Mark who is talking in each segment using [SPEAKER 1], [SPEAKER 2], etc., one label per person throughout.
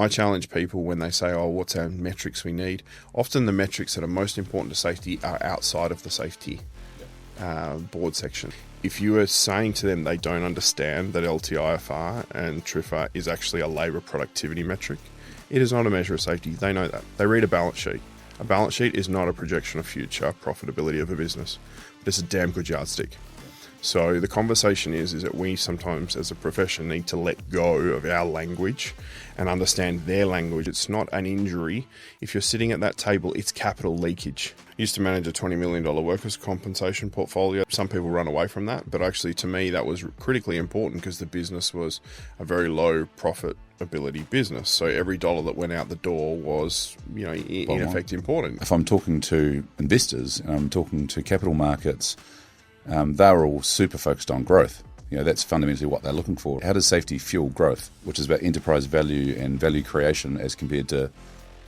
[SPEAKER 1] I challenge people when they say, oh, what's our metrics we need? Often the metrics that are most important to safety are outside of the safety board section. If you are saying to them they don't understand that LTIFR and TRIFR is actually a labour productivity metric, it is not a measure of safety. They know that. They read a balance sheet. A balance sheet is not a projection of future profitability of a business, but it's a damn good yardstick. So the conversation is that we sometimes as a profession need to let go of our language and understand their language. It's not an injury. If you're sitting at that table, it's capital leakage. I used to manage a $20 million workers' compensation portfolio. Some people run away from that, but actually to me that was critically important because the business was a very low profitability business. So every dollar that went out the door was, in effect important.
[SPEAKER 2] If I'm talking to investors and I'm talking to capital markets, they're all super focused on growth. That's fundamentally what they're looking for. How does safety fuel growth, which is about enterprise value and value creation as compared to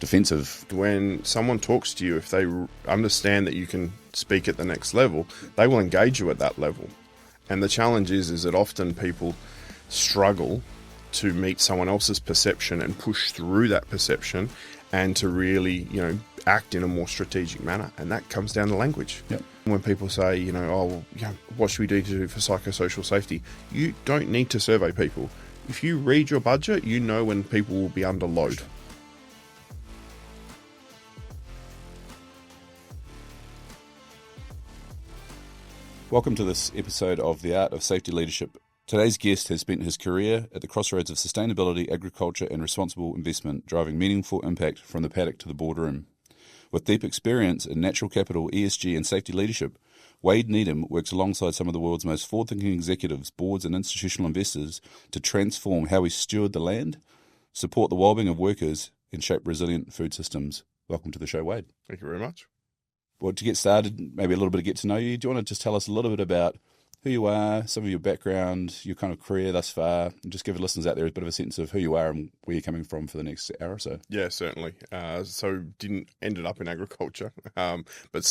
[SPEAKER 2] defensive?
[SPEAKER 1] When someone talks to you, if they understand that you can speak at the next level, they will engage you at that level. And the challenge is that often people struggle to meet someone else's perception and push through that perception and to really, act in a more strategic manner. And that comes down to language.
[SPEAKER 2] Yep.
[SPEAKER 1] When people say, what should we do for psychosocial safety? You don't need to survey people. If you read your budget, you know when people will be under load.
[SPEAKER 2] Welcome to this episode of The Art of Safety Leadership. Today's guest has spent his career at the crossroads of sustainability, agriculture and responsible investment, driving meaningful impact from the paddock to the boardroom. With deep experience in natural capital, ESG and safety leadership, Wade Needham works alongside some of the world's most forward-thinking executives, boards and institutional investors to transform how we steward the land, support the well-being of workers and shape resilient food systems. Welcome to the show, Wade.
[SPEAKER 1] Thank you very much.
[SPEAKER 2] Well, to get started, maybe a little bit of get to know you. Do you want to just tell us a little bit about who you are, some of your background, your kind of career thus far, and just give the listeners out there a bit of a sense of who you are and where you're coming from for the next hour or so?
[SPEAKER 1] Yeah, certainly. Ended up in agriculture, but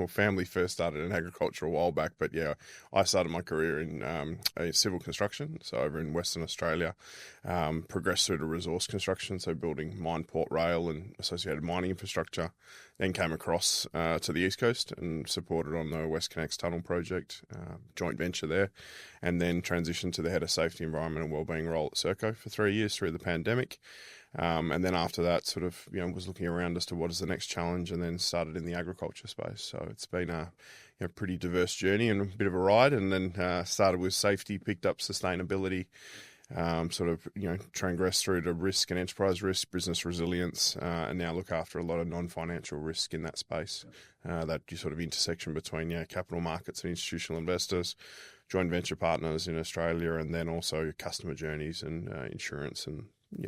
[SPEAKER 1] family first started in agriculture a while back. But yeah, I started my career in civil construction, so over in Western Australia, progressed through to resource construction, so building mine, port, rail and associated mining infrastructure. Then came across to the East Coast and supported on the West Connects Tunnel project, joint venture there, and then transitioned to the head of safety, environment and wellbeing role at Serco for 3 years through the pandemic. And then after that was looking around as to what is the next challenge and then started in the agriculture space. So it's been a pretty diverse journey and a bit of a ride, and then started with safety, picked up sustainability, transgressed through to risk and enterprise risk, business resilience, and now look after a lot of non-financial risk in that space. That sort of intersection between capital markets and institutional investors, joint venture partners in Australia, and then also customer journeys and insurance and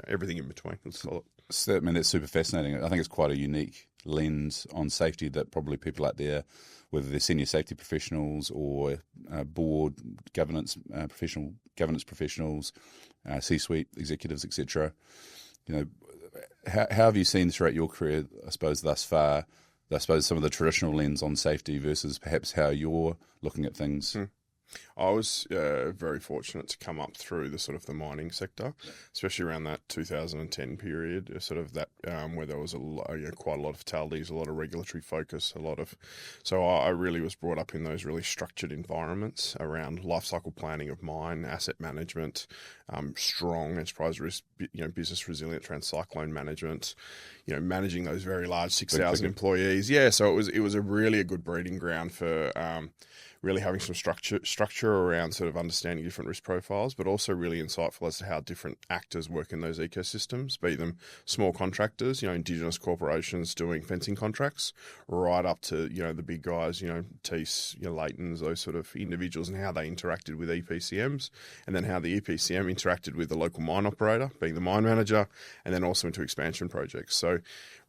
[SPEAKER 1] everything in between. Let's call it.
[SPEAKER 2] So, that's super fascinating. I think it's quite a unique lens on safety that probably people out there, whether they're senior safety professionals or board governance professionals, C-suite executives, etc. How have you seen throughout your career, I suppose, thus far, some of the traditional lens on safety versus perhaps how you're looking at things?
[SPEAKER 1] I was very fortunate to come up through the mining sector, especially around that 2010 period, where there was quite a lot of fatalities, a lot of regulatory focus, so I really was brought up in those really structured environments around life cycle planning of mine, asset management, strong enterprise risk, business resilient cyclone management, managing those very large 6,000 employees. Yeah, so it was a really good breeding ground for really having some structure around understanding different risk profiles, but also really insightful as to how different actors work in those ecosystems, be them small contractors, Indigenous corporations doing fencing contracts, right up to, the big guys, Tees, Leightons, those sort of individuals, and how they interacted with EPCMs, and then how the EPCM interacted with the local mine operator, being the mine manager, and then also into expansion projects. So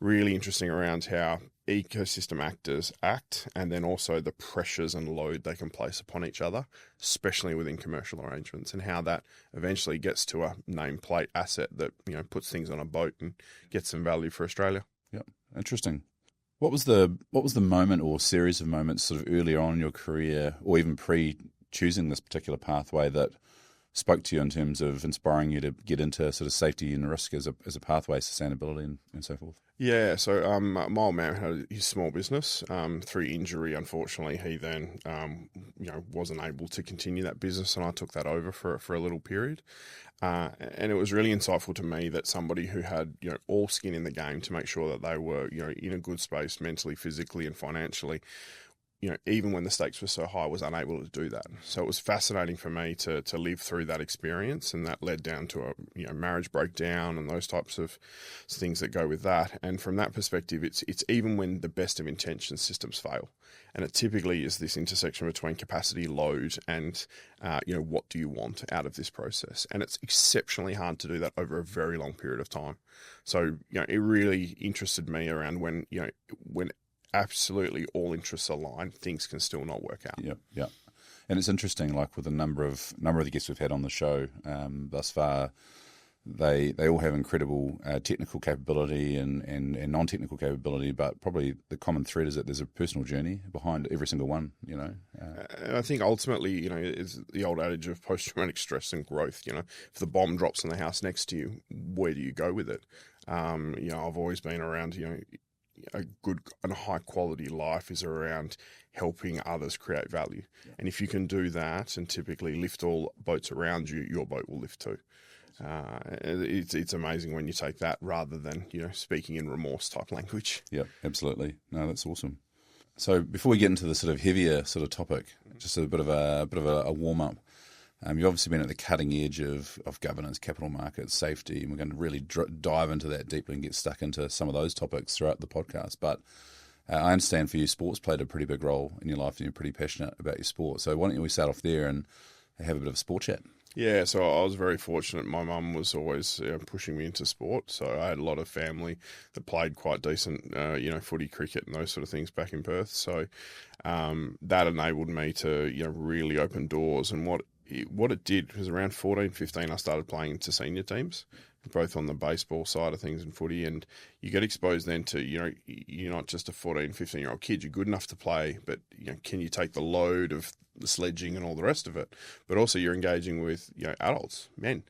[SPEAKER 1] really interesting around how ecosystem actors act, and then also the pressures and load they can place upon each other, especially within commercial arrangements, and how that eventually gets to a nameplate asset that puts things on a boat and gets some value for Australia.
[SPEAKER 2] Yeah, interesting. What was the moment or series of moments earlier on in your career, or even pre choosing this particular pathway, that spoke to you in terms of inspiring you to get into sort of safety and risk as a pathway, sustainability and so forth?
[SPEAKER 1] Yeah, so my old man had his small business. Through injury, unfortunately, he then wasn't able to continue that business, and I took that over for a little period. And it was really insightful to me that somebody who had all skin in the game to make sure that they were in a good space mentally, physically, and financially, even when the stakes were so high, was unable to do that. So it was fascinating for me to live through that experience, and that led down to a marriage breakdown and those types of things that go with that. And from that perspective, it's even when the best of intentions systems fail, and it typically is this intersection between capacity, load, and what do you want out of this process? And it's exceptionally hard to do that over a very long period of time. So it really interested me around when absolutely all interests align, things can still not work out.
[SPEAKER 2] Yeah. And it's interesting, like with a number of the guests we've had on the show thus far, they all have incredible technical capability and non-technical capability, but probably the common thread is that there's a personal journey behind every single one, And
[SPEAKER 1] I think ultimately, it's the old adage of post-traumatic stress and growth. If the bomb drops in the house next to you, where do you go with it? I've always been around, a good and high quality life is around helping others create value. Yeah. And if you can do that and typically lift all boats around you, your boat will lift too. It's amazing when you take that rather than, speaking in remorse type language.
[SPEAKER 2] Yeah, absolutely. No, that's awesome. So before we get into the sort of heavier sort of topic, just a bit of a warm up. You've obviously been at the cutting edge of governance, capital markets, safety, and we're going to really dive into that deeply and get stuck into some of those topics throughout the podcast. But I understand for you, sports played a pretty big role in your life and you're pretty passionate about your sport. So why don't we start off there and have a bit of a sport chat?
[SPEAKER 1] Yeah, so I was very fortunate. My mum was always pushing me into sport. So I had a lot of family that played quite decent, footy, cricket and those sort of things back in Perth. So that enabled me to, really open doors. And what it did was around 14, 15, I started playing into senior teams, both on the baseball side of things and footy. And you get exposed then to, you're not just a 14, 15-year-old kid. You're good enough to play, but, can you take the load of the sledging and all the rest of it? But also you're engaging with, adults, men,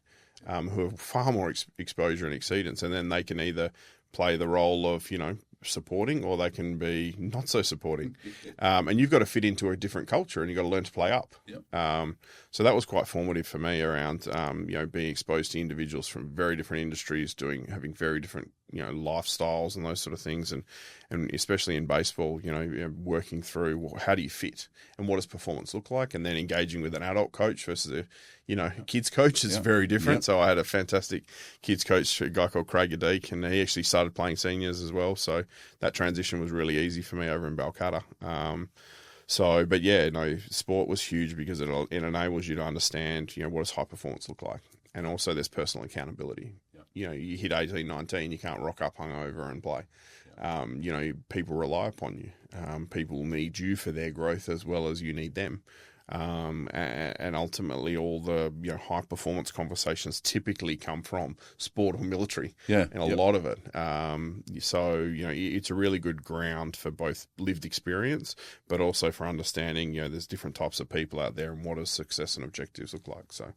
[SPEAKER 1] who have far more exposure and exceedance. And then they can either play the role of, supporting, or they can be not so supporting. And you've got to fit into a different culture and you've got to learn to play up. Yep. So that was quite formative for me around, being exposed to individuals from very different industries, having very different, lifestyles and those sort of things. And especially in baseball, working through how do you fit and what does performance look like? And then engaging with an adult coach versus a kids coach is very different. Yep. So I had a fantastic kids coach, a guy called Craig Adeek, and he actually started playing seniors as well. So that transition was really easy for me over in Balcatta. Sport was huge because it enables you to understand, what does high performance look like? And also there's personal accountability. Yep. You hit 18, 19, you can't rock up hungover and play. Yep. People rely upon you. People need you for their growth as well as you need them. And ultimately all the high performance conversations typically come from sport or military, and a lot of it. So it's a really good ground for both lived experience, but also for understanding there's different types of people out there and what does success and objectives look like. So.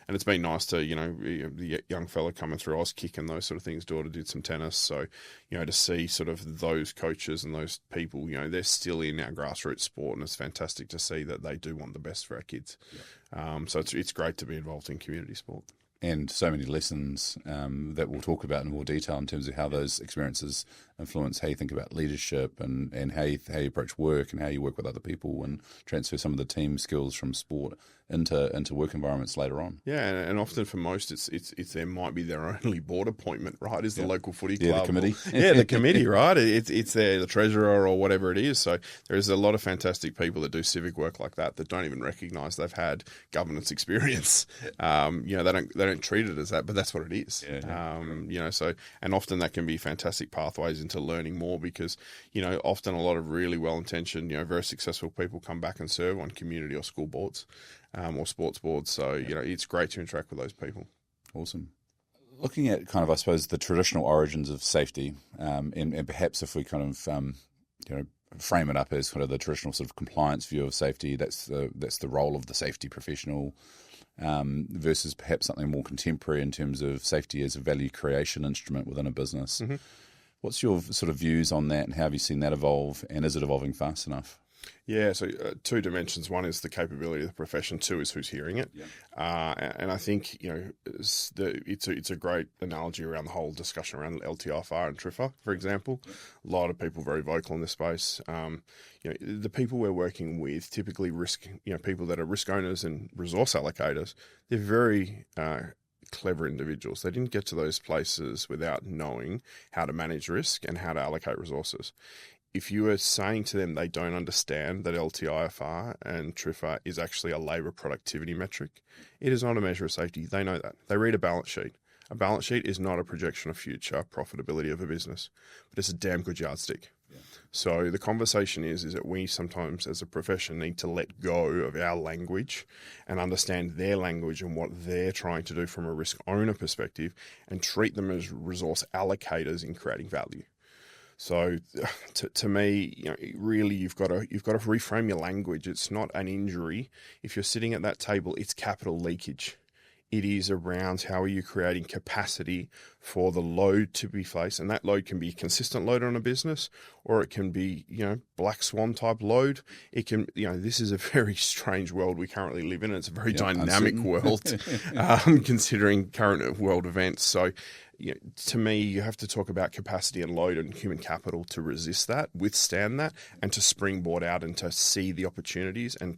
[SPEAKER 1] And it's been nice to, the young fella coming through Auskick and those sort of things. Daughter did some tennis. So, to see sort of those coaches and those people, they're still in our grassroots sport. And it's fantastic to see that they do want the best for our kids. Yeah. So it's great to be involved in community sport.
[SPEAKER 2] And so many lessons that we'll talk about in more detail in terms of how those experiences influence how you think about leadership and how you approach work and how you work with other people and transfer some of the team skills from sport into work environments later on.
[SPEAKER 1] Yeah, and often for most, it's there might be their only board appointment, right? Is the local footy club?
[SPEAKER 2] Yeah, the committee.
[SPEAKER 1] The committee, right? It's the treasurer or whatever it is. So there's a lot of fantastic people that do civic work like that don't even recognise they've had governance experience. They don't treat it as that, but that's what it is. So and often that can be fantastic pathways into learning more because often a lot of really well intentioned, very successful people come back and serve on community or school boards. Or sports boards. So, it's great to interact with those people.
[SPEAKER 2] Awesome. Looking at kind of, I suppose, the traditional origins of safety, and perhaps if we kind of, frame it up as kind of the traditional sort of compliance view of safety, that's the role of the safety professional. versus perhaps something more contemporary in terms of safety as a value creation instrument within a business.
[SPEAKER 1] Mm-hmm.
[SPEAKER 2] What's your sort of views on that, and how have you seen that evolve, and is it evolving fast enough?
[SPEAKER 1] Yeah, so two dimensions. One is the capability of the profession. Two is who's hearing it. And I think it's a great analogy around the whole discussion around LTIFR and TRIFR, for example. A lot of people very vocal in this space. The people we're working with, typically people that are risk owners and resource allocators, they're very clever individuals. They didn't get to those places without knowing how to manage risk and how to allocate resources. If you are saying to them they don't understand that LTIFR and TRIFR is actually a labour productivity metric, it is not a measure of safety. They know that. They read a balance sheet. A balance sheet is not a projection of future profitability of a business, but it's a damn good yardstick. Yeah. So the conversation is that we sometimes as a profession need to let go of our language and understand their language and what they're trying to do from a risk owner perspective and treat them as resource allocators in creating value. So, to me, really, you've got to reframe your language. It's not an injury. If you're sitting at that table, it's capital leakage. It is around how are you creating capacity for the load to be faced, and that load can be consistent load on a business, or it can be black swan type load. It can this is a very strange world we currently live in. It's a very dynamic world, considering current world events. So. To me, you have to talk about capacity and load and human capital to resist that, withstand that, and to springboard out and to see the opportunities and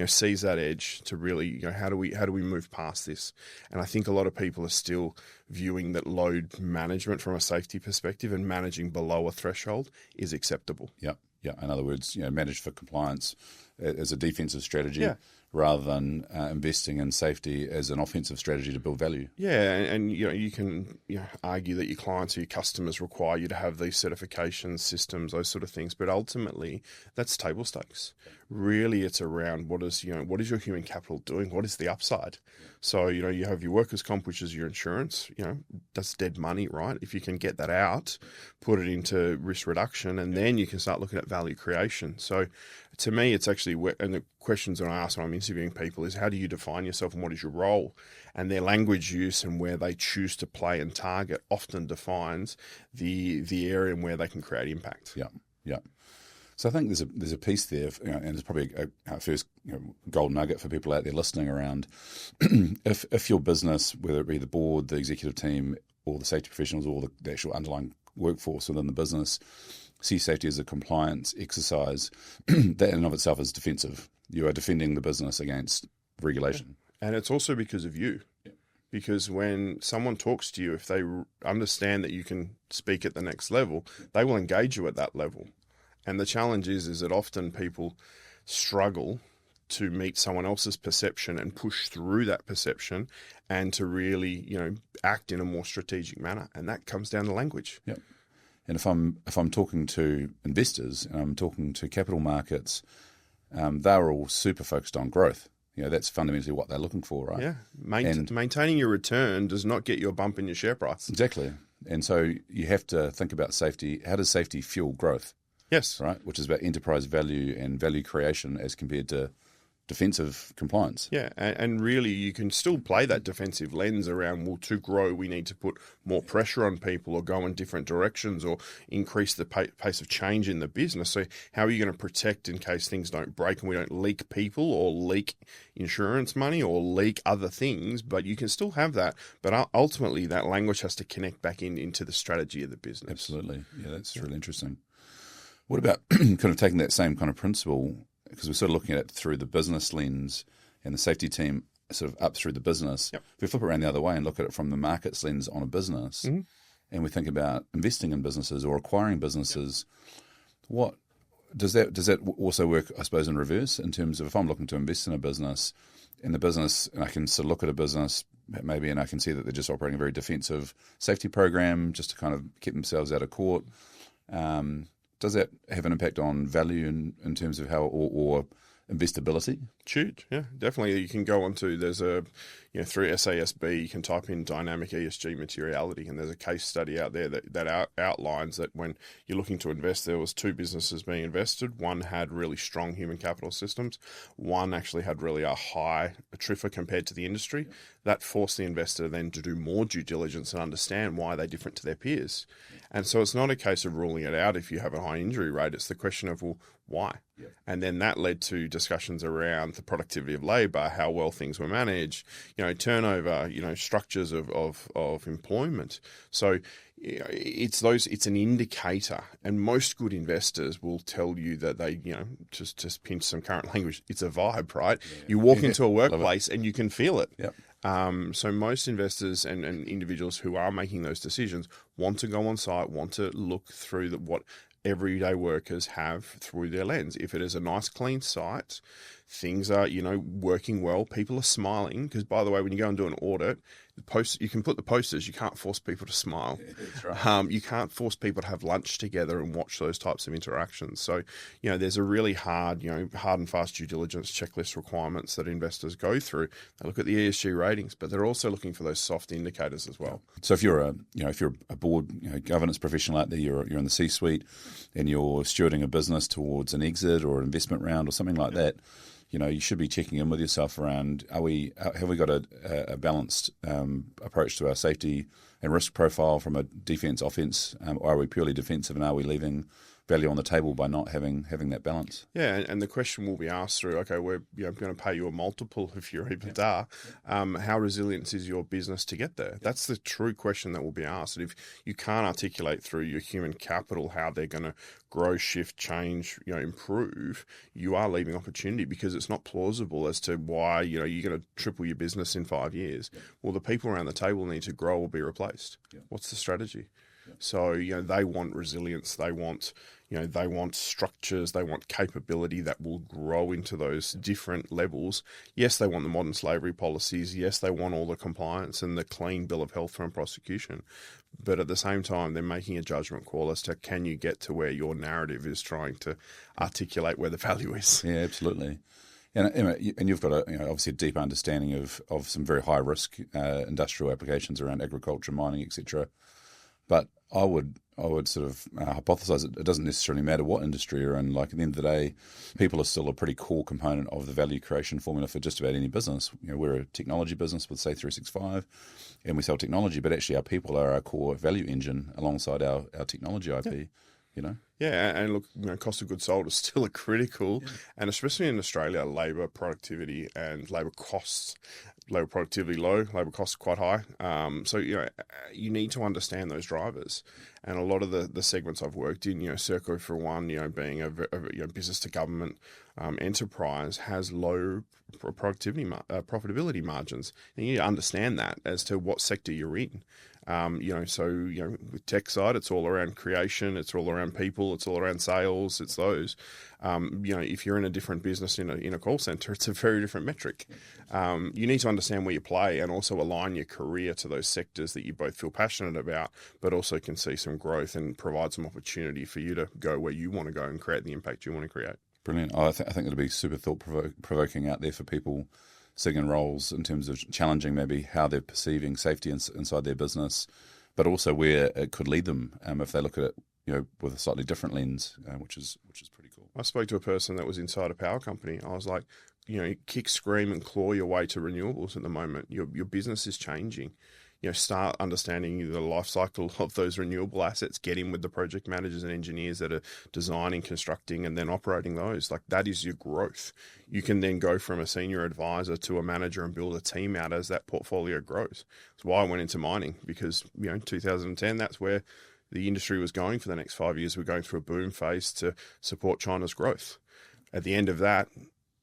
[SPEAKER 1] seize that edge to really, how do we move past this? And I think a lot of people are still viewing that load management from a safety perspective and managing below a threshold is acceptable.
[SPEAKER 2] Yeah. In other words, manage for compliance as a defensive strategy. Rather than investing in safety as an offensive strategy to build value.
[SPEAKER 1] Yeah, and you can argue that your clients or your customers require you to have these certifications, systems, those sort of things, but ultimately that's table stakes. Really, it's around what is your human capital doing? What is the upside? So you have your workers' comp, which is your insurance. That's dead money, right? If you can get that out, put it into risk reduction, and then you can start looking at value creation. So. To me, it's actually, and the questions that I ask when I'm interviewing people is how do you define yourself and what is your role? And their language use and where they choose to play and target often defines the area and where they can create impact.
[SPEAKER 2] Yeah. So I think there's a piece there, and it's probably a first gold nugget for people out there listening around. If your business, whether it be the board, the executive team, or the safety professionals, or the actual underlying workforce within the business, see safety as a compliance exercise, that in and of itself is defensive. You are defending the business against regulation.
[SPEAKER 1] Yeah. And it's also because of you. Yeah. Because when someone talks to you, if they understand that you can speak at the next level, they will engage you at that level. And the challenge is that often people struggle to meet someone else's perception and push through that perception and to really, act in a more strategic manner. And that comes down to language.
[SPEAKER 2] Yep. And if I'm talking to investors and I'm talking to capital markets, they're all super focused on growth. That's fundamentally what they're looking for, right?
[SPEAKER 1] Yeah. Maintaining your return does not get you a bump in your share price.
[SPEAKER 2] Exactly. And so you have to think about safety. How does safety fuel growth?
[SPEAKER 1] Yes.
[SPEAKER 2] Right? Which is about enterprise value and value creation as compared to defensive compliance.
[SPEAKER 1] Yeah, and really you can still play that defensive lens around, well, to grow we need to put more pressure on people or go in different directions or increase the pace of change in the business. So how are you going to protect in case things don't break and we don't leak people or leak insurance money or leak other things? But you can still have that. But ultimately that language has to connect back into the strategy of the business.
[SPEAKER 2] Absolutely. Yeah, that's really interesting. What about kind of taking that same kind of principle, because we're sort of looking at it through the business lens and the safety team sort of up through the business. Yep. If we flip around the other way and look at it from the markets lens on a business, and we think about investing in businesses or acquiring businesses, what does that also work, I suppose, in reverse in terms of if I'm looking to invest in a business, and I can sort of look at a business maybe and I can see that they're just operating a very defensive safety program just to kind of keep themselves out of court. Does that have an impact on value in terms of how or investability?
[SPEAKER 1] It's huge, yeah, definitely. You can go onto, there's a, through SASB, you can type in dynamic ESG materiality, and there's a case study out there that outlines that when you're looking to invest, there was 2 businesses being invested. One had really strong human capital systems. One actually had really a high TRIFR compared to the industry. That forced the investor then to do more due diligence and understand why they're different to their peers. And so it's not a case of ruling it out if you have a high injury rate. It's the question of, well, why? Yeah. And then that led to discussions around the productivity of labour, how well things were managed, turnover, structures of employment. So it's an indicator, and most good investors will tell you that they, just pinch some current language, it's a vibe, right? Yeah. You walk into a workplace and you can feel it. Yep. So most investors and individuals who are making those decisions want to go on site, want to look through what everyday workers have through their lens. If it is a nice, clean site, things are, working well, people are smiling. Because, by the way, when you go and do an audit, you can put the posters, you can't force people to smile. That's right. You can't force people to have lunch together and watch those types of interactions. So, there's a really hard and fast due diligence checklist requirements that investors go through. They look at the ESG ratings, but they're also looking for those soft indicators as well. So if you're a board governance professional out there, you're in the C-suite and you're stewarding a business towards an exit or an investment round or something like that, you should be checking in with yourself around, have we got a balanced approach to our safety and risk profile from a defence, offence, or are we purely defensive, and are we leaving value on the table by not having that balance? Yeah, and the question will be asked through, okay, we're going to pay you a multiple of your EBITDA. How resilient is your business to get there? That's the true question that will be asked. And if you can't articulate through your human capital how they're going to grow, shift, change, improve, you are leaving opportunity, because it's not plausible as to why you're going to triple your business in 5 years. Well, the people around the table need to grow or be replaced. What's the strategy? So, they want resilience, they want structures, they want capability that will grow into those different levels. Yes, they want the modern slavery policies. Yes, they want all the compliance and the clean bill of health from prosecution. But at the same time, they're making a judgment call as to, can you get to where your narrative is trying to articulate where the value is? Yeah, absolutely. And you've got obviously a deep understanding of some very high risk industrial applications around agriculture, mining, etc. But I would sort of hypothesize it doesn't necessarily matter what industry you're in. Like, at the end of the day, people are still a pretty core component of the value creation formula for just about any business. We're a technology business with, say, 365, and we sell technology, but actually our people are our core value engine alongside our technology IP. Yeah, and look, cost of goods sold is still a critical, and especially in Australia, labour productivity and labour costs. Labour productivity low, labour costs quite high. So, you need to understand those drivers. And a lot of the segments I've worked in, Serco for one, being a business to government enterprise, has low profitability margins. And you need to understand that as to what sector you're in. With tech side, it's all around creation, it's all around people, it's all around sales, it's those. If you're in a different business in a call center, it's a very different metric. You need to understand where you play and also align your career to those sectors that you both feel passionate about, but also can see some growth and provide some opportunity for you to go where you want to go and create the impact you want to create. Brilliant. I think it'll be super thought-provoking out there for people sitting in roles in terms of challenging maybe how they're perceiving safety inside their business, but also where it could lead them if they look at it with a slightly different lens, which is pretty cool. I spoke to a person that was inside a power company. I was like, kick, scream and claw your way to renewables at the moment. Your business is changing. Start understanding the life cycle of those renewable assets, get in with the project managers and engineers that are designing, constructing, and then operating those. Like, that is your growth. You can then go from a senior advisor to a manager and build a team out as that portfolio grows. That's why I went into mining, because, 2010, that's where the industry was going for the next 5 years. We're going through a boom phase to support China's growth. At the end of that,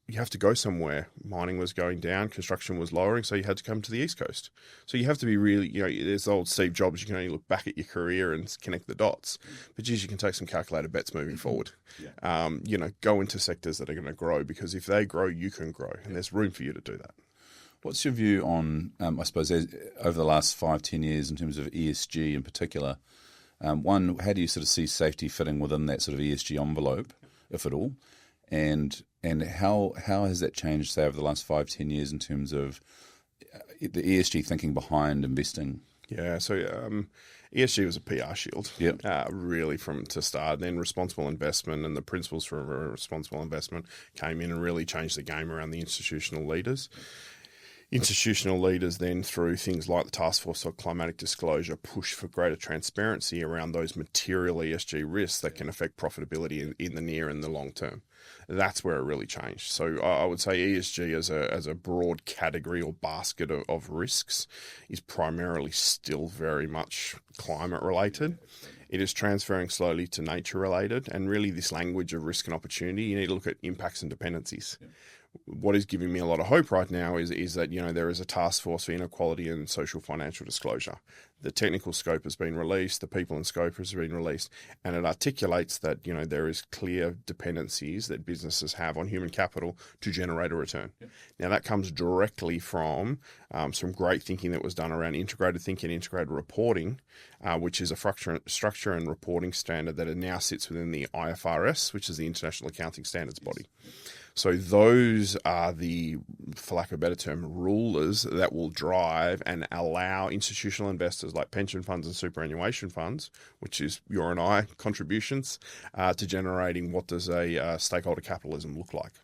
[SPEAKER 1] you have to go somewhere. Mining was going down, construction was lowering, so you had to come to the East Coast. So you have to be really, there's old Steve Jobs, you can only look back at your career and connect the dots. But geez, you can take some calculated bets moving forward. Yeah. Go into sectors that are going to grow, because if they grow, you can grow, and there's room for you to do that. What's your view on, I suppose, over the last 5-10 years in terms of ESG in particular? One, how do you sort of see safety fitting within that sort of ESG envelope, if at all?
[SPEAKER 2] and how has that changed, say, over the last 5-10 years in terms of the ESG thinking behind investing?
[SPEAKER 1] Yeah, so ESG was a PR shield, really from to start. Then responsible investment and the principles for responsible investment came in and really changed the game around the institutional leaders. Institutional leaders then, through things like the Task Force on Climatic Disclosure, push for greater transparency around those material ESG risks that can affect profitability in the near and the long term. That's where it really changed. So I would say ESG as a broad category or basket of risks is primarily still very much climate related. It is transferring slowly to nature related, and really this language of risk and opportunity, you need to look at impacts and dependencies. What is giving me a lot of hope right now is that, there is a task force for inequality and social financial disclosure. The technical scope has been released, the people in scope has been released, and it articulates that, there is clear dependencies that businesses have on human capital to generate a return. Now that comes directly from some great thinking that was done around integrated thinking, integrated reporting, which is a structure and reporting standard that it now sits within the IFRS, which is the International Accounting Standards body. So those are the, for lack of a better term, rulers that will drive and allow institutional investors like pension funds and superannuation funds, which is your and I contributions, to generating what does a stakeholder capitalism look like.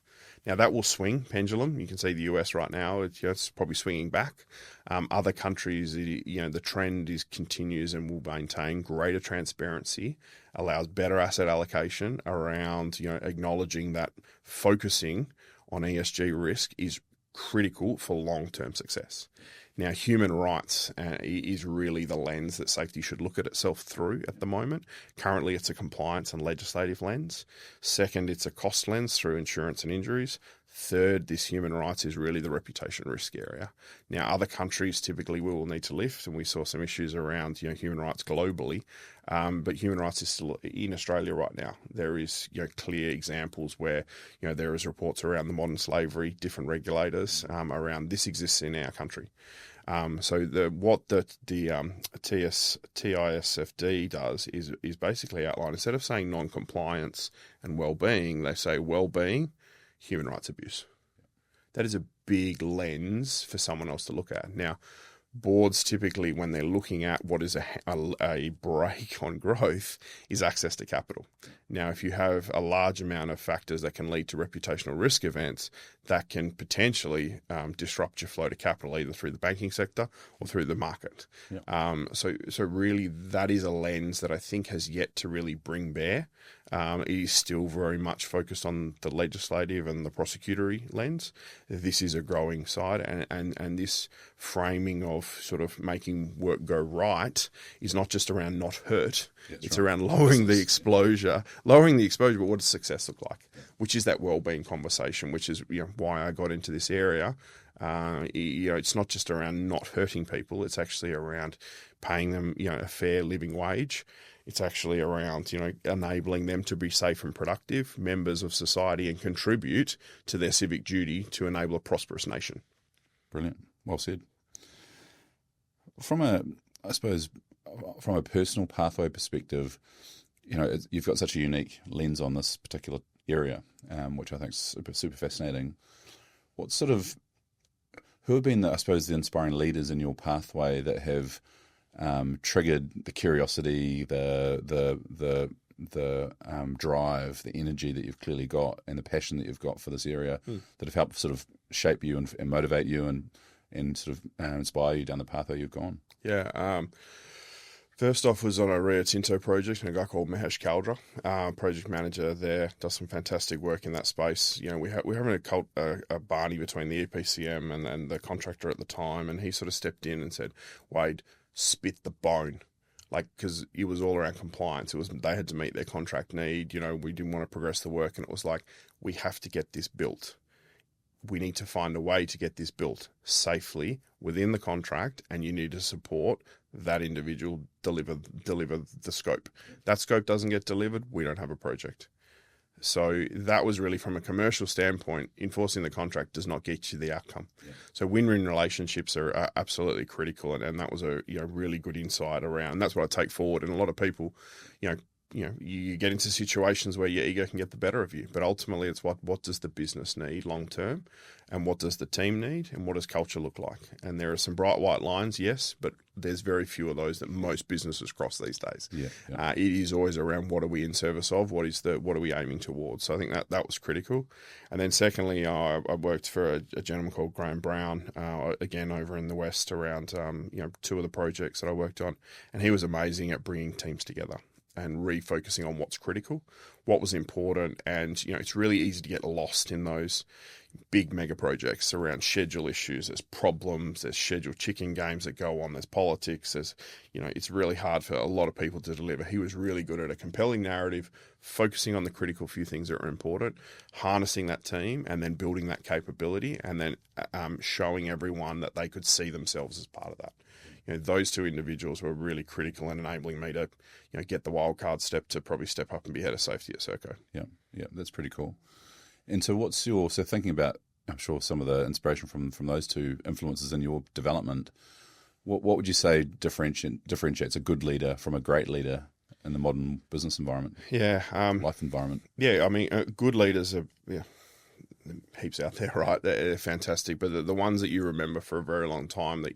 [SPEAKER 1] Now that will swing pendulum. You can see the US right now; it's probably swinging back. Other countries, the trend continues and will maintain greater transparency, allows better asset allocation around acknowledging that focusing on ESG risk is critical for long-term success. Now, human rights is really the lens that safety should look at itself through at the moment. Currently, it's a compliance and legislative lens. Second, it's a cost lens through insurance and injuries. Third, this human rights is really the reputation risk area. Now, other countries typically we will need to lift, and we saw some issues around human rights globally, but human rights is still in Australia right now. There is clear examples where there is reports around the modern slavery, different regulators around this exists in our country. So what the TISFD does is basically outline, instead of saying non-compliance and well-being, they say well-being, human rights abuse. That is a big lens for someone else to look at. Now, boards typically, when they're looking at what is a brake on growth, is access to capital. Now, if you have a large amount of factors that can lead to reputational risk events, that can potentially disrupt your flow to capital, either through the banking sector or through the market. Yep. So really, that is a lens that I think has yet to really bring bear. It is still very much focused on the legislative and the prosecutory lens. This is a growing side, and this framing of sort of making work go right is not just around not hurt. It's around lowering the exposure, but what does success look like? Which is that well-being conversation, which is why I got into this area. It's not just around not hurting people. It's actually around paying them a fair living wage. It's actually around enabling them to be safe and productive members of society and contribute to their civic duty to enable a prosperous nation.
[SPEAKER 2] Brilliant. Well said. From a personal pathway perspective, you've got such a unique lens on this particular area, which I think is super fascinating. Who have been the inspiring leaders in your pathway that have triggered the curiosity, the drive, the energy that you've clearly got, and the passion that you've got for this area that have helped sort of shape you and motivate you and sort of inspire you down the pathway you've gone? Yeah.
[SPEAKER 1] First off was on a Rio Tinto project, and a guy called Mahesh Kaldra, project manager there, does some fantastic work in that space. We're having a Barney between the EPCM and the contractor at the time, and he sort of stepped in and said, Wade, spit the bone. Because it was all around compliance. They had to meet their contract need. We didn't want to progress the work, and it was like, we have to get this built. We need to find a way to get this built safely within the contract, and you need to support that individual deliver the scope. That scope doesn't get delivered, we don't have a project. So that was really, from a commercial standpoint, enforcing the contract does not get you the outcome. Yeah. So win-win relationships are absolutely critical, and that was a really good insight around. That's what I take forward. And a lot of people, you get into situations where your ego can get the better of you. But ultimately, it's what does the business need long term, and what does the team need, and what does culture look like? And there are some bright white lines, yes, but there's very few of those that most businesses cross these days. It is always around what are we in service of, what are we aiming towards. So I think that was critical. And then secondly, I worked for a gentleman called Graham Brown, again over in the West, around two of the projects that I worked on, and he was amazing at bringing teams together and refocusing on what's critical, what was important. And, it's really easy to get lost in those big mega projects around schedule issues. There's problems, there's schedule chicken games that go on, there's politics, it's really hard for a lot of people to deliver. He was really good at a compelling narrative, focusing on the critical few things that are important, harnessing that team, and then building that capability, and then showing everyone that they could see themselves as part of that. Those two individuals were really critical in enabling me to, get the wildcard step to probably step up and be head of safety at Serco.
[SPEAKER 2] Yeah, that's pretty cool. And so so thinking about, I'm sure, some of the inspiration from those two influences in your development, what would you say differentiates a good leader from a great leader in the modern business environment? Life environment.
[SPEAKER 1] Good leaders are, heaps out there, right? They're fantastic, but the ones that you remember for a very long time that,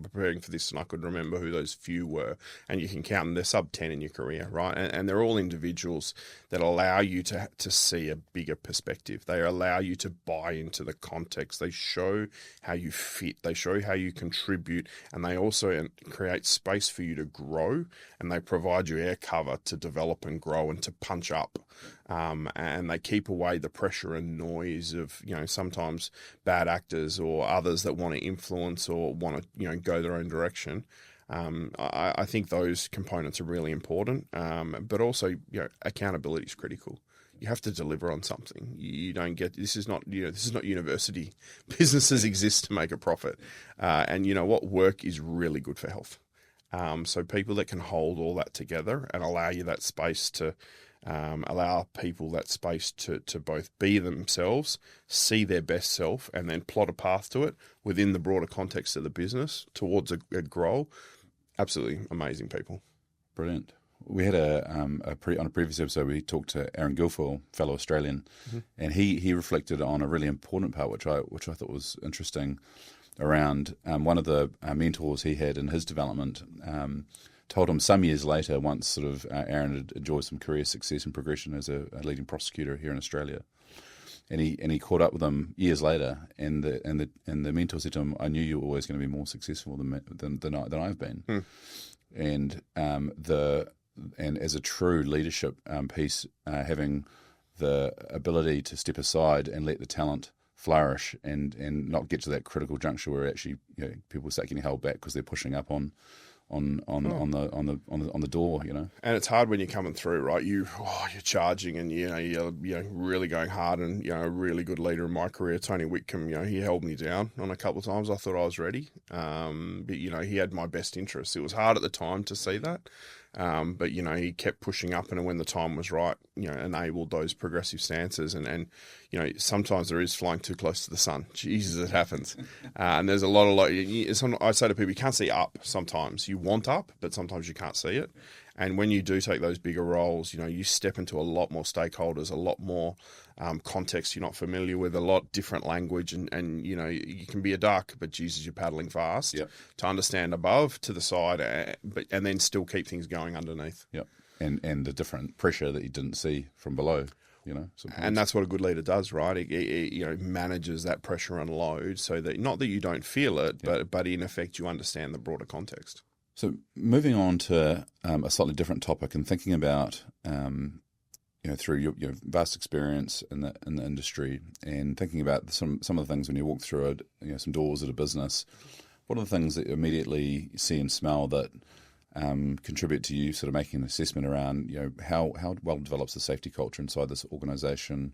[SPEAKER 1] preparing for this, and I could remember who those few were, and you can count them, they're sub 10 in your career, right? And they're all individuals that allow you to see a bigger perspective. They allow you to buy into the context. They show how you fit. They show how you contribute, and they also create space for you to grow, and they provide you air cover to develop and grow and to punch up. And they keep away the pressure and noise of, sometimes bad actors or others that want to influence or want to, go their own direction. I think those components are really important. But also, accountability is critical. You have to deliver on something. You don't get, this is not university. Businesses exist to make a profit. And work is really good for health. So people that can hold all that together and allow you that space to, allow people that space to both be themselves, see their best self, and then plot a path to it within the broader context of the business towards a goal. Absolutely amazing people.
[SPEAKER 2] Brilliant. We had on a previous episode, we talked to Aaron Guilfoyle, fellow Australian, and he reflected on a really important part, which I thought was interesting, around one of the mentors he had in his development. Told him some years later, once sort of Aaron had enjoyed some career success and progression as a leading prosecutor here in Australia, and he caught up with him years later, and the mentor said to him, "I knew you were always going to be more successful than I've been," and as a true leadership piece, having the ability to step aside and let the talent flourish and not get to that critical juncture where actually people start getting held back because they're pushing up on the door,
[SPEAKER 1] And it's hard when you're coming through, right? You're charging, and you're really going hard. And a really good leader in my career, Tony Whitcomb, he held me down on a couple of times. I thought I was ready, but he had my best interests. It was hard at the time to see that, but he kept pushing up, and when the time was right, enabled those progressive stances. And sometimes there is flying too close to the sun. Jesus, it happens. And there's a lot of I say to people, you can't see up sometimes. You want up, but sometimes you can't see it. And when you do take those bigger roles, you step into a lot more stakeholders, a lot more context you're not familiar with, a lot different language, and you can be a duck, but Jesus, you're paddling fast to understand above, to the side, and then still keep things going underneath.
[SPEAKER 2] Yep. And the different pressure that you didn't see from below.
[SPEAKER 1] And that's what a good leader does, right? It manages that pressure and load so that not that you don't feel it, but in effect you understand the broader context.
[SPEAKER 2] So moving on to a slightly different topic and thinking about through your vast experience in the industry and thinking about some of the things when you walk through some doors at a business, what are the things that you immediately see and smell that contribute to you sort of making an assessment around how well develops the safety culture inside this organisation?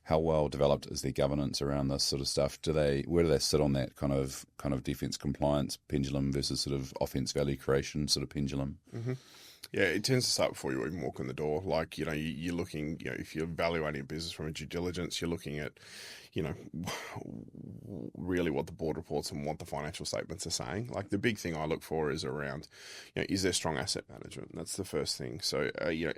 [SPEAKER 2] How well developed is their governance around this sort of stuff? Where do they sit on that kind of defence compliance pendulum versus sort of offence value creation sort of pendulum?
[SPEAKER 1] Mm-hmm. Yeah, it tends to start before you even walk in the door. Like, you're looking, if you're evaluating a business from a due diligence, you're looking at, really what the board reports and what the financial statements are saying. Like, the big thing I look for is around, is there strong asset management? That's the first thing. So,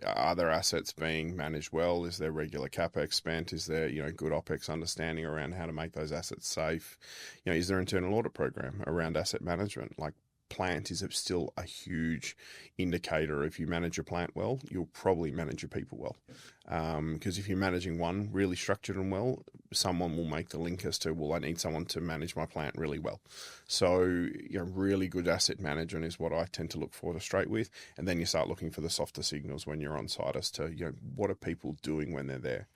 [SPEAKER 1] are there assets being managed well? Is there regular CapEx spent? Is there, good OpEx understanding around how to make those assets safe? Is there internal audit program around asset management? Like, plant is still a huge indicator. If you manage your plant well, you'll probably manage your people well. Because if you're managing one really structured and well, someone will make the link as to, well, I need someone to manage my plant really well. So, really good asset management is what I tend to look for straight with. And then you start looking for the softer signals when you're on site as to, what are people doing when they're there?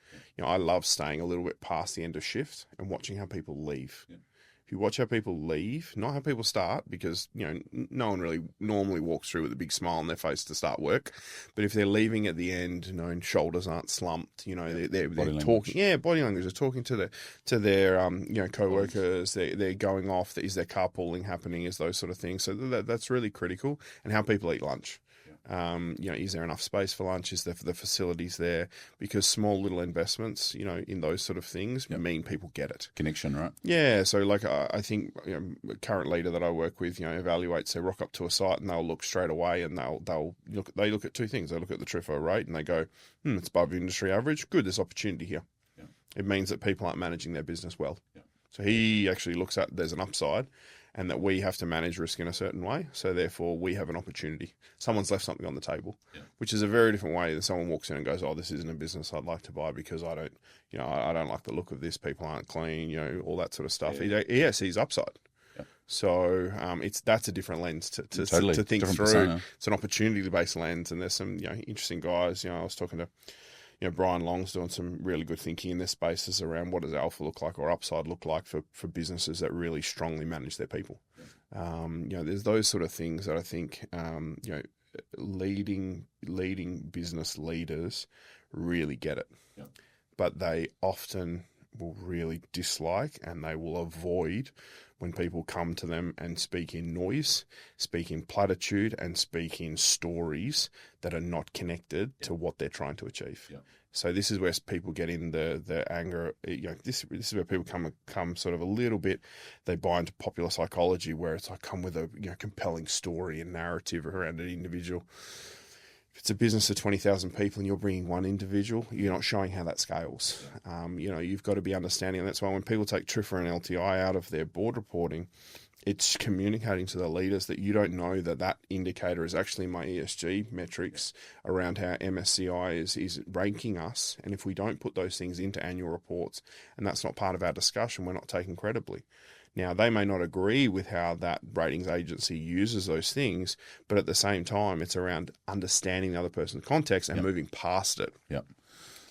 [SPEAKER 1] I love staying a little bit past the end of shift and watching how people leave. Yeah. If you watch how people leave, not how people start, because, no one really normally walks through with a big smile on their face to start work. But if they're leaving at the end, and shoulders aren't slumped, they're talking. Yeah, body language. They're talking to their co-workers. They're going off. Is there carpooling happening? Is those sort of things. So that's really critical. And how people eat lunch. Is there enough space for lunch? Is there the facilities there? Because small little investments, in those sort of things mean people get it.
[SPEAKER 2] Connection, right?
[SPEAKER 1] Yeah. So like, I think the current leader that I work with, evaluates, they rock up to a site and they'll look straight away and they look at two things. They look at the TRIFR rate and they go, it's above industry average. Good. There's opportunity here. Yeah. It means that people aren't managing their business well. Yeah. So he actually looks at there's an upside. And that we have to manage risk in a certain way. So therefore, we have an opportunity. Someone's left something on the table, which is a very different way than someone walks in and goes, "Oh, this isn't a business I'd like to buy because I don't, I don't like the look of this. People aren't clean, all that sort of stuff." Yeah. He sees upside. Yeah. So that's a different lens to think through. Persona. It's an opportunity-based lens, and there's some interesting guys. I was talking to. Brian Long's doing some really good thinking in this spaces around what does alpha look like or upside look like for businesses that really strongly manage their people. There's those sort of things that I think, leading business leaders really get it. Yeah. But they often will really dislike and they will avoid when people come to them and speak in noise, speak in platitude, and speak in stories that are not connected to what they're trying to achieve. Yeah. So this is where people get in the anger. This is where people come sort of a little bit. They buy into popular psychology, where it's like come with a compelling story and narrative around an individual. If it's a business of 20,000 people and you're bringing one individual, you're not showing how that scales. You've got to be understanding. And that's why when people take TRIFR and LTI out of their board reporting, it's communicating to the leaders that you don't know that indicator is actually my ESG metrics around how MSCI is ranking us. And if we don't put those things into annual reports, and that's not part of our discussion, we're not taken credibly. Now, they may not agree with how that ratings agency uses those things, but at the same time, it's around understanding the other person's context and moving past it.
[SPEAKER 2] Yeah.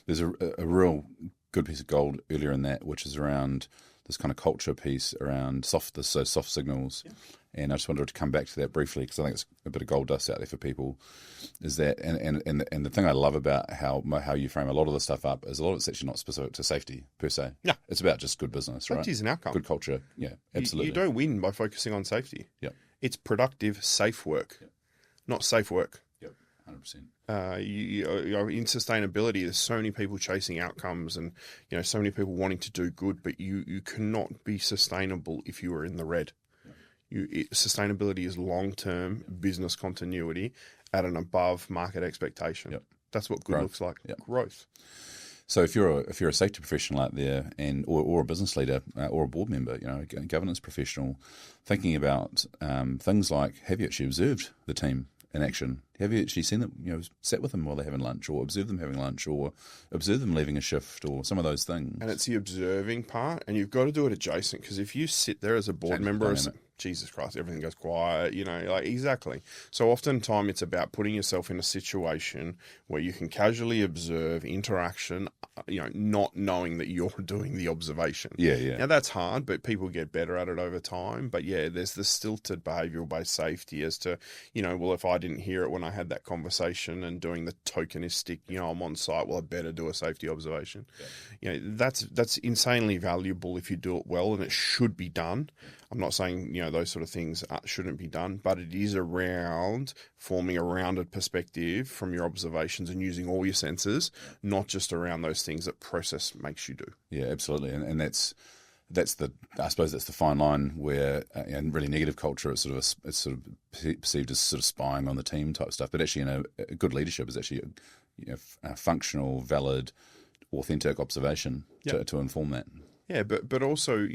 [SPEAKER 2] There's a real good piece of gold earlier in that, which is around this kind of culture piece around soft signals. Yeah. And I just wanted to come back to that briefly because I think it's a bit of gold dust out there for people. Is that and the thing I love about how you frame a lot of the stuff up is a lot of it's actually not specific to safety per se. Yeah, it's about just good business, right?
[SPEAKER 1] Safety is an outcome.
[SPEAKER 2] Good culture. Yeah, absolutely.
[SPEAKER 1] You don't win by focusing on safety. Yeah, it's productive, safe work, not safe work.
[SPEAKER 2] Yep, 100%.
[SPEAKER 1] In sustainability, there's so many people chasing outcomes, and so many people wanting to do good, but you cannot be sustainable if you are in the red. Sustainability is long-term business continuity at an above market expectation. Yep. That's what good looks like. Yep. Growth.
[SPEAKER 2] So if you're a safety professional out there or a business leader or a board member, a governance professional, thinking about things like, have you actually observed the team in action? Have you actually seen them, sat with them while they're having lunch, or observed them having lunch, or observed them leaving a shift, or some of those things?
[SPEAKER 1] And it's the observing part, and you've got to do it adjacent, because if you sit there as a board member, Jesus Christ, everything goes quiet, exactly. So oftentimes it's about putting yourself in a situation where you can casually observe interaction, not knowing that you're doing the observation.
[SPEAKER 2] Yeah.
[SPEAKER 1] Now that's hard, but people get better at it over time. But yeah, there's this stilted behavioural-based safety as to, well, if I didn't hear it when I had that conversation and doing the tokenistic, I'm on site, well, I better do a safety observation. Yeah. That's insanely valuable if you do it well, and it should be done. I'm not saying, those sort of things shouldn't be done, but it is around forming a rounded perspective from your observations and using all your senses, not just around those things that process makes you do.
[SPEAKER 2] Yeah, absolutely. And that's I suppose that's the fine line where in really negative culture it's sort of perceived as sort of spying on the team type stuff, but actually a good leadership is actually a functional, valid, authentic observation to inform that.
[SPEAKER 1] Yeah, but also,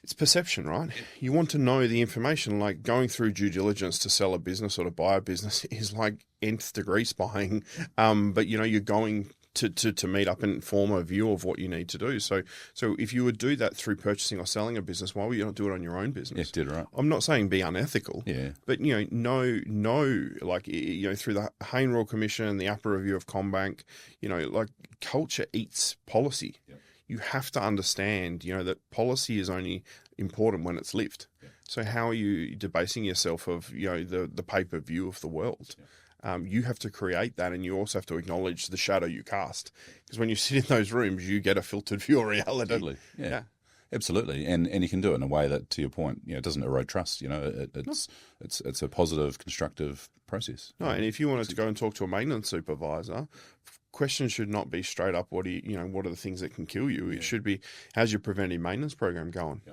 [SPEAKER 1] it's perception, right? You want to know the information. Like going through due diligence to sell a business or to buy a business is like nth degree spying. But you're going to meet up and form a view of what you need to do. So if you would do that through purchasing or selling a business, why would you not do it on your own business?
[SPEAKER 2] Yeah, did right.
[SPEAKER 1] I'm not saying be unethical.
[SPEAKER 2] Yeah.
[SPEAKER 1] But like through the Hayne Royal Commission, the APRA review of CommBank, like culture eats policy. Yeah. You have to understand, that policy is only important when it's lived. Yeah. So how are you debasing yourself of, the paper view of the world? Yeah. You have to create that, and you also have to acknowledge the shadow you cast. Because when you sit in those rooms, you get a filtered view of reality.
[SPEAKER 2] Totally. Yeah. Absolutely, and you can do it in a way that, to your point, it doesn't erode trust. It's a positive, constructive process.
[SPEAKER 1] No, and if you wanted to go and talk to a maintenance supervisor, questions should not be straight up. What are the things that can kill you? It should be, how's your preventive maintenance program going? Yeah.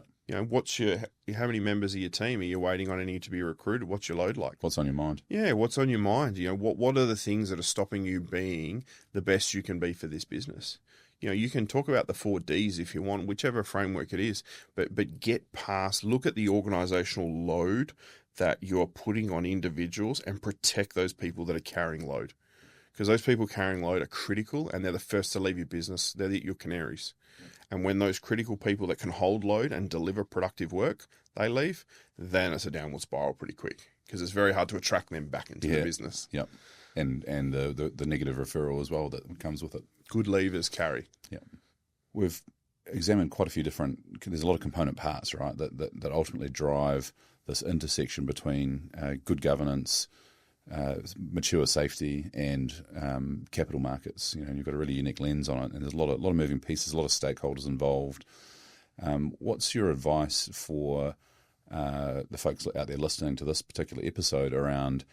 [SPEAKER 1] How many members of your team are you waiting on any to be recruited? What's your load like?
[SPEAKER 2] What's on your mind?
[SPEAKER 1] Yeah, what's on your mind? What are the things that are stopping you being the best you can be for this business? You can talk about the 4 Ds if you want, whichever framework it is, but get past, look at the organizational load that you're putting on individuals and protect those people that are carrying load. Because those people carrying load are critical, and they're the first to leave your business. They're your canaries. And when those critical people that can hold load and deliver productive work, they leave, then it's a downward spiral pretty quick, because it's very hard to attract them back into the business.
[SPEAKER 2] Yep. And the negative referral as well that comes with it.
[SPEAKER 1] Good leavers carry.
[SPEAKER 2] Yeah. We've examined quite a few different, there's a lot of component parts, right, that ultimately drive this intersection between good governance, mature safety, and capital markets. You've got a really unique lens on it, and there's a lot of moving pieces, a lot of stakeholders involved. What's your advice for the folks out there listening to this particular episode around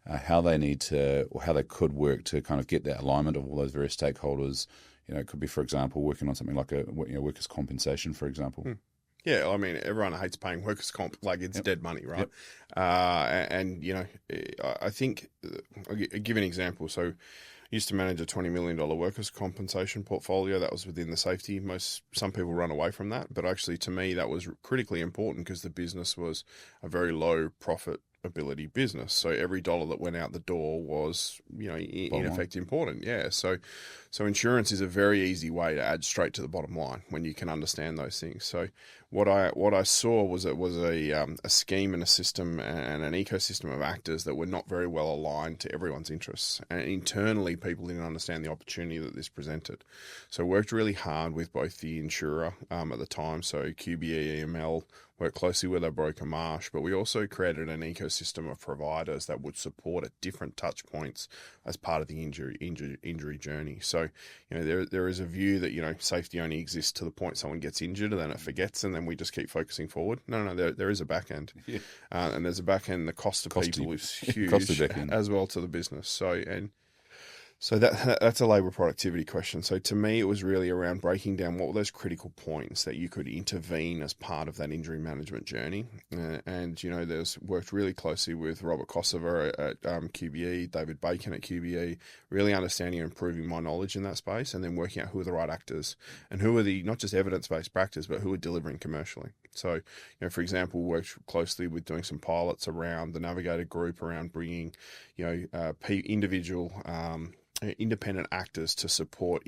[SPEAKER 2] how they need to, or how they could work to kind of get that alignment of all those various stakeholders? It could be, for example, working on something like workers' compensation, for example.
[SPEAKER 1] Yeah, I mean, everyone hates paying workers' comp, like it's dead money, right? Yep. I think, I'll give an example. So I used to manage a $20 million workers' compensation portfolio that was within the safety. Some people run away from that, but actually to me that was critically important, because the business was a very low profit ability business. So every dollar that went out the door was, in effect important. Yeah. So insurance is a very easy way to add straight to the bottom line when you can understand those things. So what I saw was a scheme and a system and an ecosystem of actors that were not very well aligned to everyone's interests. And internally, people didn't understand the opportunity that this presented. So worked really hard with both the insurer at the time, so QBE, EML, worked closely with our broker Marsh, but we also created an ecosystem of providers that would support at different touch points as part of the injury journey. So, there is a view that, safety only exists to the point someone gets injured and then it forgets and then we just keep focusing forward. No, there is a back end. Yeah. And there's a back end. The cost of people is huge as well to the business. So that's a labour productivity question. So to me, it was really around breaking down what were those critical points that you could intervene as part of that injury management journey. There's worked really closely with Robert Kosover at QBE, David Bacon at QBE, really understanding and improving my knowledge in that space, and then working out who are the right actors and who are the not just evidence-based practice, but who are delivering commercially. So, for example, worked closely with doing some pilots around the Navigator Group, around bringing, individual independent actors to support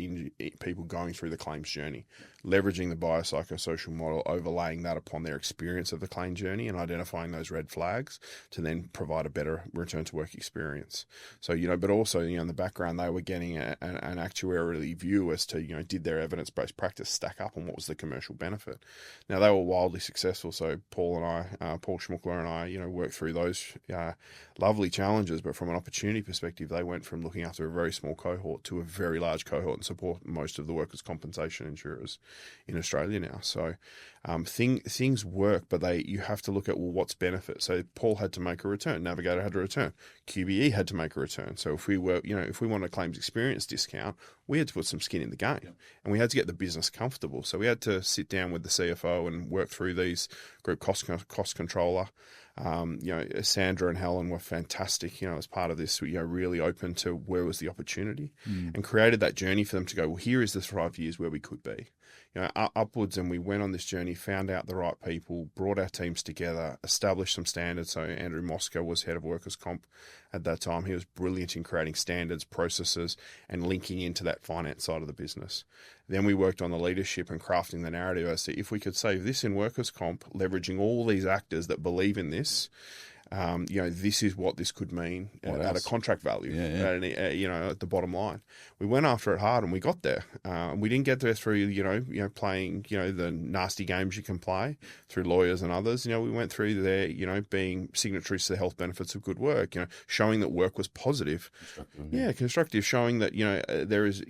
[SPEAKER 1] people going through the claims journey, leveraging the biopsychosocial model, overlaying that upon their experience of the claim journey and identifying those red flags to then provide a better return to work experience. So, but also, in the background, they were getting an actuarially view as to, did their evidence-based practice stack up and what was the commercial benefit. Now, they were wildly successful. So Paul Schmuckler and I, worked through those lovely challenges, but from an opportunity perspective, they went from looking after a very small cohort to a very large cohort and support most of the workers' compensation insurers in Australia now. So things work, but you have to look at, well, what's benefit. So Paul had to make a return, Navigator had to return, QBE had to make a return. So if we want a claims experience discount, we had to put some skin in the game, and we had to get the business comfortable. So we had to sit down with the CFO and work through these, group cost controller. Sandra and Helen were fantastic, as part of this, really open to where was the opportunity, and created that journey for them to go, well, here is the 5 years where we could be. Upwards, and we went on this journey, found out the right people, brought our teams together, established some standards. So Andrew Moscow was head of workers' comp at that time. He was brilliant in creating standards, processes, and linking into that finance side of the business. Then we worked on the leadership and crafting the narrative as to if we could save this in workers' comp, leveraging all these actors that believe in this. This is what this could mean at a contract value, at the bottom line. We went after it hard and we got there. We didn't get there through, playing, the nasty games you can play through lawyers and others. We went through there, being signatories to the health benefits of good work, showing that work was positive. Constructive, showing that, there is,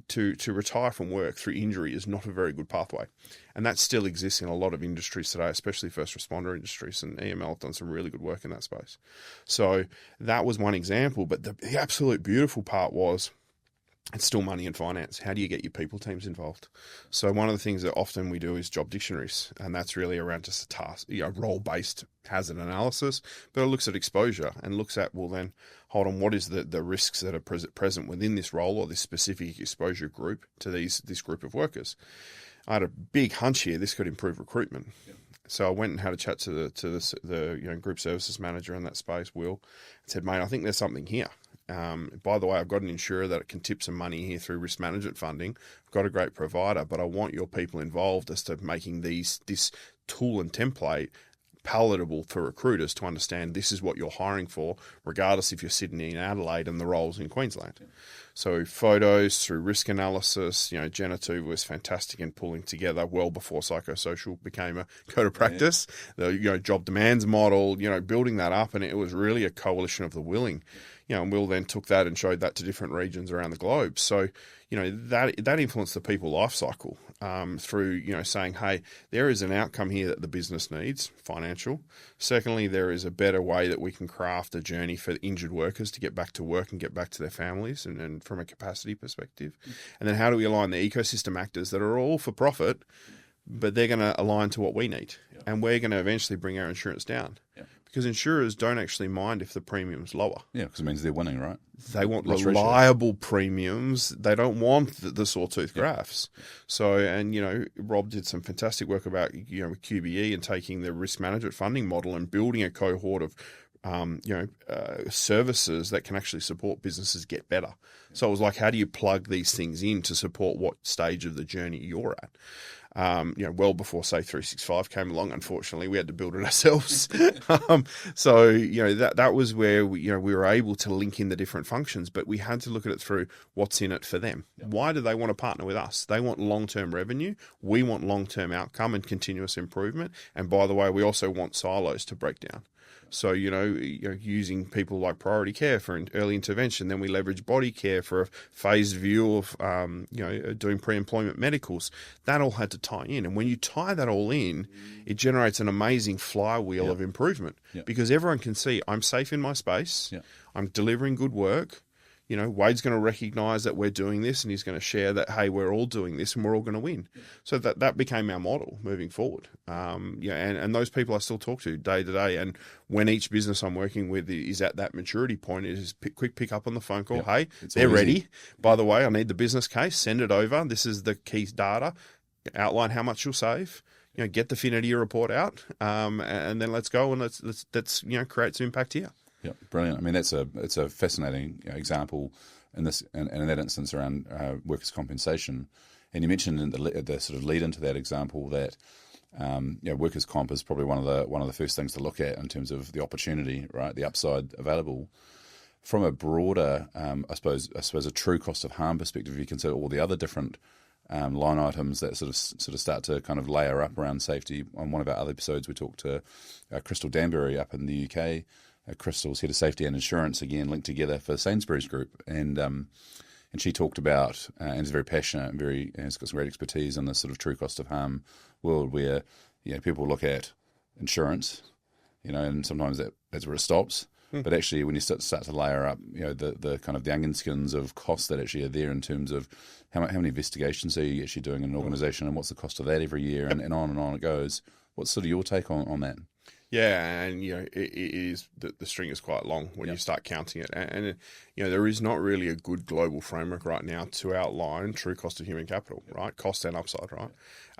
[SPEAKER 1] to retire from work through injury is not a very good pathway. And that still exists in a lot of industries today, especially first responder industries, and EML have done some really good work in that space. So that was one example, but the absolute beautiful part was it's still money and finance. How do you get your people teams involved? So one of the things that often we do is job dictionaries, and that's really around just a task, role-based hazard analysis, but it looks at exposure and looks at, well then, hold on, what is the risks that are present within this role or this specific exposure group to this group of workers? I had a big hunch here. This could improve recruitment. Yep. So I went and had a chat to the group services manager in that space, Will, and said, mate, I think there's something here. By the way, I've got an insurer that can tip some money here through risk management funding. I've got a great provider, but I want your people involved as to making this tool and template palatable for recruiters to understand this is what you're hiring for, regardless if you're sitting in Adelaide and the role's in Queensland. Yeah. So photos through risk analysis, Jenna too was fantastic in pulling together well before psychosocial became a code of practice. Yeah. The job demands model, building that up, and it was really a coalition of the willing. And Will then took that and showed that to different regions around the globe. So, that influenced the people life cycle through, saying, hey, there is an outcome here that the business needs, financial. Secondly, there is a better way that we can craft a journey for injured workers to get back to work and get back to their families and from a capacity perspective. And then how do we align the ecosystem actors that are all for profit, but they're going to align to what we need. Yep. And we're going to eventually bring our insurance down. Yep. Because insurers don't actually mind if the premium's lower.
[SPEAKER 2] Yeah, because it means they're winning, right?
[SPEAKER 1] They want reliable premiums. They don't want the sawtooth graphs. So, and, Rob did some fantastic work about, with QBE and taking the risk management funding model and building a cohort of, services that can actually support businesses get better. So it was like, how do you plug these things in to support what stage of the journey you're at? Well before, say, 365 came along, unfortunately, we had to build it ourselves. So, that was where we were able to link in the different functions, but we had to look at it through what's in it for them. Yep. Why do they want to partner with us? They want long-term revenue. We want long-term outcome and continuous improvement. And by the way, we also want silos to break down. So, using people like priority care for early intervention, then we leverage body care for a phased view of, doing pre-employment medicals. That all had to tie in. And when you tie that all in, it generates an amazing flywheel of improvement because everyone can see I'm safe in my space. Yep. I'm delivering good work. Wade's going to recognize that we're doing this and he's going to share that, hey, we're all doing this and we're all going to win. So that became our model moving forward. And those people I still talk to day to day. And when each business I'm working with is at that maturity point, it is quick pick up on the phone call. Yep. Hey, they're ready. By the way, I need the business case. Send it over. This is the key data. Outline how much you'll save. Get the Finity report out. And then let's go and let's create some impact here.
[SPEAKER 2] Yeah, brilliant. I mean, it's a fascinating example in this and in that instance around workers' compensation. And you mentioned in the sort of lead into that example that workers' comp is probably one of the first things to look at in terms of the opportunity, right? The upside available. From a broader, I suppose a true cost of harm perspective, you consider all the other different line items that sort of start to kind of layer up around safety. On one of our other episodes, we talked to Crystal Danbury up in the UK. Crystal's head of safety and insurance, again linked together for Sainsbury's Group, and she talked about and is very passionate and has got some great expertise in this sort of true cost of harm world where people look at insurance, and sometimes that's where it stops. But actually, when you start to layer up, the kind of the onion skins of costs that actually are there in terms of how many investigations are you actually doing in an organisation, and what's the cost of that every year, and on it goes. What's sort of your take on that?
[SPEAKER 1] Yeah, and it is the string is quite long when you start counting it, and there is not really a good global framework right now to outline true cost of human capital, right? Cost and upside, right?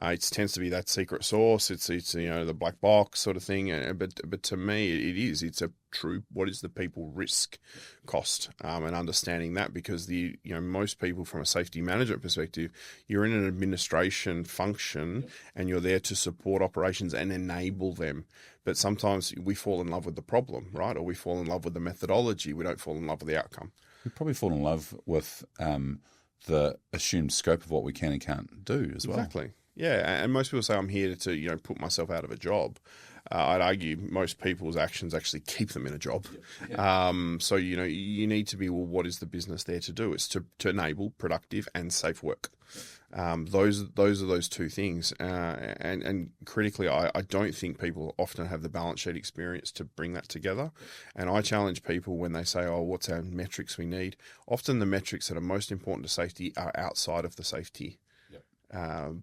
[SPEAKER 1] It tends to be that secret sauce. It's the black box sort of thing, but to me it's a true what is the people risk cost, and understanding that, because most people from a safety management perspective, you're in an administration function and you're there to support operations and enable them. But sometimes we fall in love with the problem, right? Or we fall in love with the methodology. We don't fall in love with the outcome.
[SPEAKER 2] We probably fall in love with the assumed scope of what we can and can't do as well.
[SPEAKER 1] Exactly. Yeah, and most people say I'm here to put myself out of a job. I'd argue most people's actions actually keep them in a job. So you need to be, well, what is the business there to do? It's to enable productive and safe work. Those are those two things, and critically, I don't think people often have the balance sheet experience to bring that together. And I challenge people when they say, "Oh, what's our metrics we need?" Often the metrics that are most important to safety are outside of the safety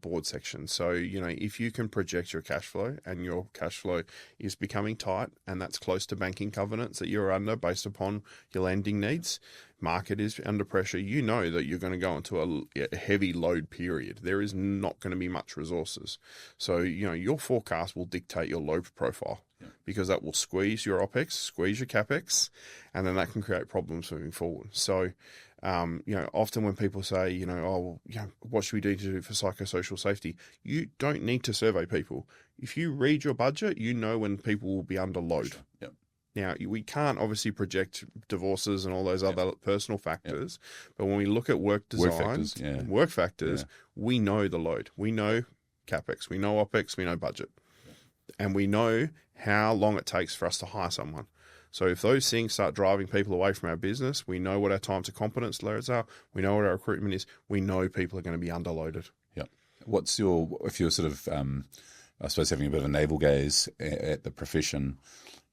[SPEAKER 1] board section. So, if you can project your cash flow and your cash flow is becoming tight and that's close to banking covenants that you're under based upon your lending needs, market is under pressure, that you're going to go into a heavy load period. There is not going to be much resources. So, your forecast will dictate your load profile because that will squeeze your OPEX, squeeze your CAPEX, and then that can create problems moving forward. So, often when people say, what should we do for psychosocial safety? You don't need to survey people. If you read your budget, when people will be under load.
[SPEAKER 2] Yep.
[SPEAKER 1] Now, we can't obviously project divorces and all those other personal factors, but when we look at work design, work factors, we know the load. We know CAPEX, we know OPEX, we know budget, and we know how long it takes for us to hire someone. So if those things start driving people away from our business, we know what our time to competence layers are. We know what our recruitment is. We know people are going to be underloaded.
[SPEAKER 2] Yeah. If you're sort of, I suppose, having a bit of a navel gaze at the profession,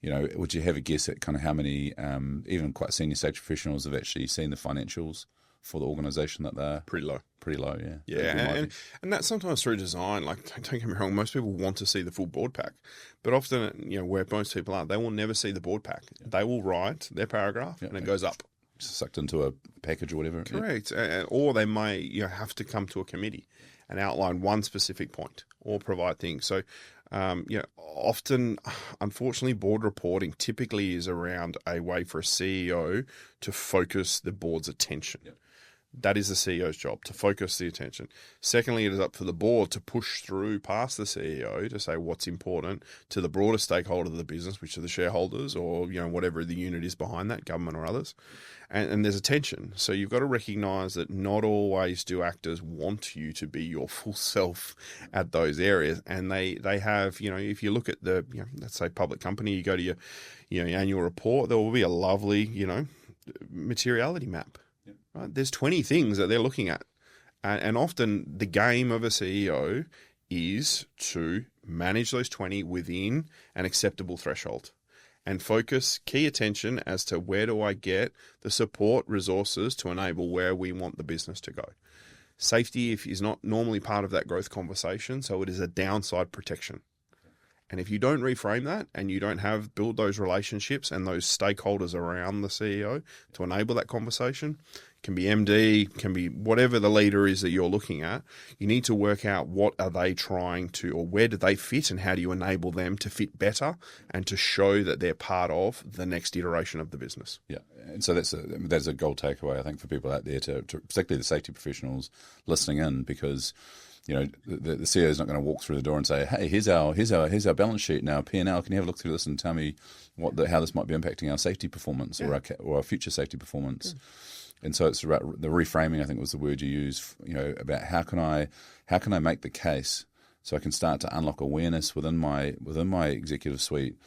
[SPEAKER 2] would you have a guess at kind of how many, even quite senior safety professionals have actually seen the financials for the organisation that they're
[SPEAKER 1] pretty low?
[SPEAKER 2] Pretty low, yeah.
[SPEAKER 1] Yeah, and that's sometimes through design. Like, don't get me wrong, most people want to see the full board pack, but often, where most people are, they will never see the board pack. Yeah. They will write their paragraph and it goes up.
[SPEAKER 2] Sucked into a package or whatever.
[SPEAKER 1] Correct. Yeah. Or they may have to come to a committee and outline one specific point or provide things. So, often, unfortunately, board reporting typically is around a way for a CEO to focus the board's attention. Yep. That is the CEO's job, to focus the attention. Secondly, it is up for the board to push through past the CEO to say what's important to the broader stakeholder of the business, which are the shareholders or whatever the unit is behind that, government or others. And there's a tension. So you've got to recognise that not always do actors want you to be your full self at those areas. And they have, if you look at the, let's say public company, you go to your annual report, there will be a lovely, materiality map. Right? There's 20 things that they're looking at. And often the game of a CEO is to manage those 20 within an acceptable threshold and focus key attention as to where do I get the support resources to enable where we want the business to go. Safety is not normally part of that growth conversation, so it is a downside protection. And if you don't reframe that and you don't build those relationships and those stakeholders around the CEO to enable that conversation, can be MD, can be whatever the leader is that you're looking at, you need to work out what are they trying to, or where do they fit and how do you enable them to fit better and to show that they're part of the next iteration of the business.
[SPEAKER 2] Yeah, and so that's a gold takeaway, I think, for people out there, to particularly the safety professionals listening in, because the CEO is not going to walk through the door and say, "Hey, here's our balance sheet now, P&L. Can you have a look through this and tell me how this might be impacting our safety performance or our future safety performance?" Yeah. And so it's about the reframing, I think was the word you used, about how can I make the case so I can start to unlock awareness within my executive suite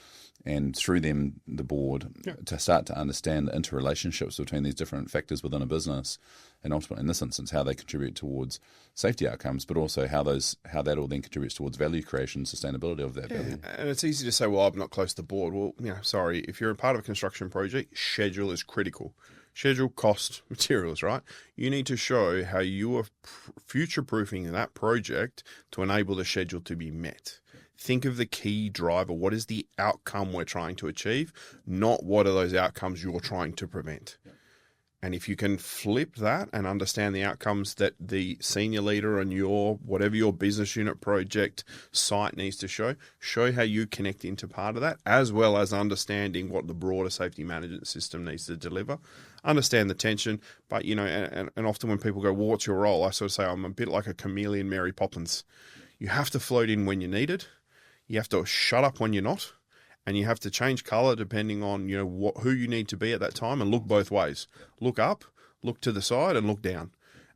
[SPEAKER 2] and through them, the board, to start to understand the interrelationships between these different factors within a business, and ultimately, in this instance, how they contribute towards safety outcomes, but also how that all then contributes towards value creation, sustainability of that value.
[SPEAKER 1] And it's easy to say, well, I'm not close to the board. Well, sorry, if you're a part of a construction project, schedule is critical. Schedule, cost, materials, right? You need to show how you are future-proofing that project to enable the schedule to be met. Think of the key driver. What is the outcome we're trying to achieve, not what are those outcomes you're trying to prevent. And if you can flip that and understand the outcomes that the senior leader and whatever your business unit project site needs to show how you connect into part of that, as well as understanding what the broader safety management system needs to deliver. Understand the tension, but and often when people go, well, what's your role? I sort of say, I'm a bit like a chameleon Mary Poppins. You have to float in when you're needed. You have to shut up when you're not, and you have to change colour depending on who you need to be at that time, and look both ways. Look up, look to the side, and look down.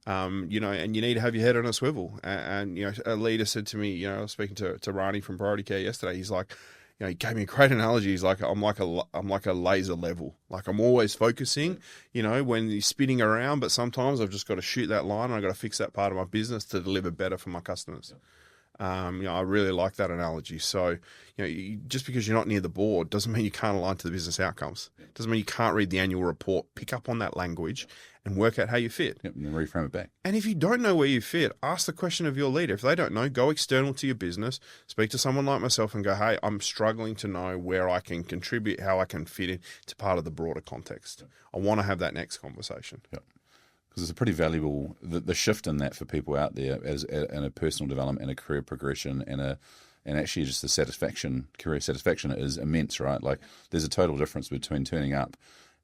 [SPEAKER 1] And you need to have your head on a swivel. And a leader said to me, I was speaking to Rani from Priority Care yesterday. He's like, he gave me a great analogy. He's like, I'm like a laser level. Like I'm always focusing, when he's spinning around, but sometimes I've just got to shoot that line, and I've got to fix that part of my business to deliver better for my customers. I really like that analogy. So, just because you're not near the board doesn't mean you can't align to the business outcomes. Doesn't mean you can't read the annual report, pick up on that language, and work out how you fit.
[SPEAKER 2] Yep, and then reframe it back.
[SPEAKER 1] And if you don't know where you fit, ask the question of your leader. If they don't know, go external to your business, speak to someone like myself and go, hey, I'm struggling to know where I can contribute, how I can fit into part of the broader context. I want to have that next conversation.
[SPEAKER 2] Yep. Because it's a pretty valuable, the shift in that for people out there in a personal development and a career progression and actually just the career satisfaction is immense, right? Like there's a total difference between turning up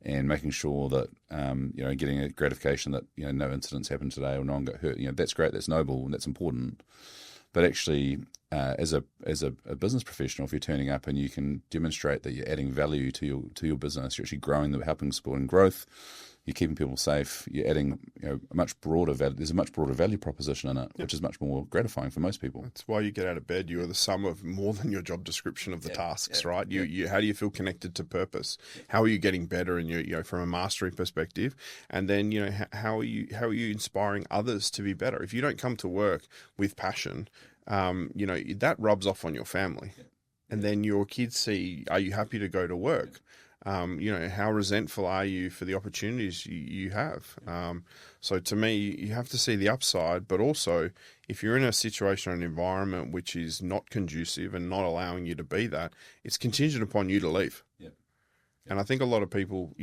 [SPEAKER 2] and making sure that, getting a gratification that, no incidents happened today or no one got hurt. That's great, that's noble, and that's important. But actually, as a business professional, if you're turning up and you can demonstrate that you're adding value to your business, you're actually growing, helping supporting growth, you're keeping people safe, you're adding a much broader value. There's a much broader value proposition in it, which is much more gratifying for most people.
[SPEAKER 1] That's why you get out of bed. You are the sum of more than your job description of the tasks, right? You how do you feel connected to purpose? How are you getting better in from a mastery perspective? And then how are you inspiring others to be better? If you don't come to work with passion, that rubs off on your family, and then your kids see, are you happy to go to work? How resentful are you for the opportunities you have? So to me, you have to see the upside, but also if you're in a situation or an environment which is not conducive and not allowing you to be that, it's contingent upon you to leave.
[SPEAKER 2] Yep.
[SPEAKER 1] And I think a lot of people,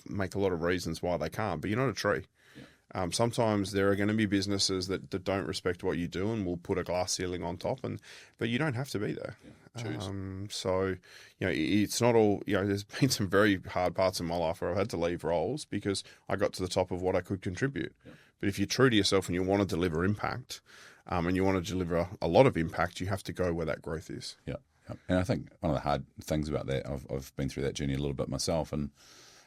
[SPEAKER 1] make a lot of reasons why they can't, but you're not a tree. Sometimes there are going to be businesses that don't respect what you do and will put a glass ceiling on top, but you don't have to be there. So, it's not all, there's been some very hard parts in my life where I've had to leave roles because I got to the top of what I could contribute. Yeah. But if you're true to yourself and you want to deliver impact, and you want to deliver a lot of impact, you have to go where that growth is.
[SPEAKER 2] Yeah. And I think one of the hard things about that, I've been through that journey a little bit myself, and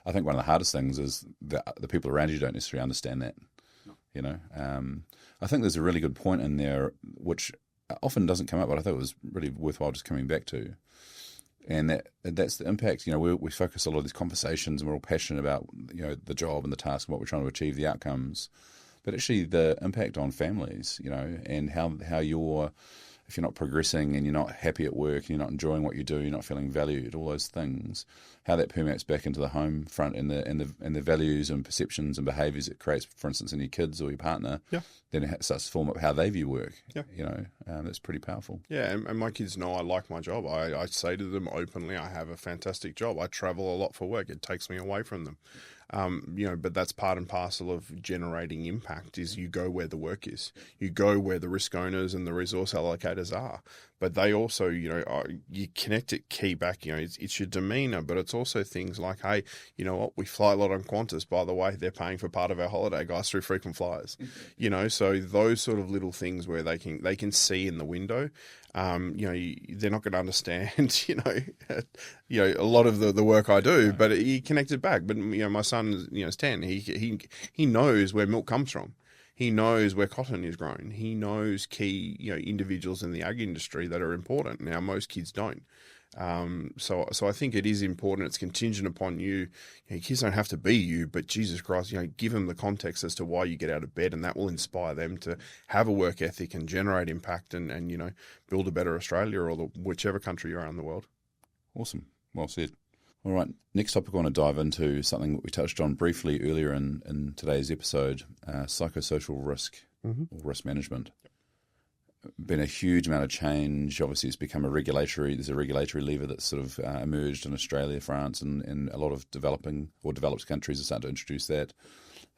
[SPEAKER 2] I think one of the hardest things is that the people around you don't necessarily understand that. No. I think there's a really good point in there, which often doesn't come up, but I think it was really worthwhile just coming back to. And that's the impact. We focus a lot of these conversations, and we're all passionate about the job and the task and what we're trying to achieve, the outcomes, but actually the impact on families, and how you're. If you're not progressing and you're not happy at work and you're not enjoying what you do, you're not feeling valued, all those things, how that permeates back into the home front and the values and perceptions and behaviours it creates, for instance, in your kids or your partner, then it starts to form up how they view work. That's pretty powerful.
[SPEAKER 1] Yeah, and my kids know I like my job. I say to them openly, I have a fantastic job. I travel a lot for work. It takes me away from them. But that's part and parcel of generating impact is you go where the work is. You go where the risk owners and the resource allocators are. But they also, you connect it key back, it's your demeanour, but it's also things like, hey, you know what, we fly a lot on Qantas, by the way, they're paying for part of our holiday, guys, through frequent flyers. So those sort of little things where they can see in the window. They're not going to understand, a lot of the work I do, but he connected back. But, my son is 10. He knows where milk comes from. He knows where cotton is grown. He knows key, individuals in the ag industry that are important. Now, most kids don't. So I think it is important. It's contingent upon you. Kids don't have to be you, but Jesus Christ, give them the context as to why you get out of bed, and that will inspire them to have a work ethic and generate impact and build a better Australia or whichever country you're in the world.
[SPEAKER 2] Awesome. Well said. All right. Next topic, I want to dive into something that we touched on briefly earlier in today's episode, psychosocial risk or risk management. Been a huge amount of change. Obviously, it's become there's a regulatory lever that's sort of emerged in Australia, France, and a lot of developed countries are starting to introduce that.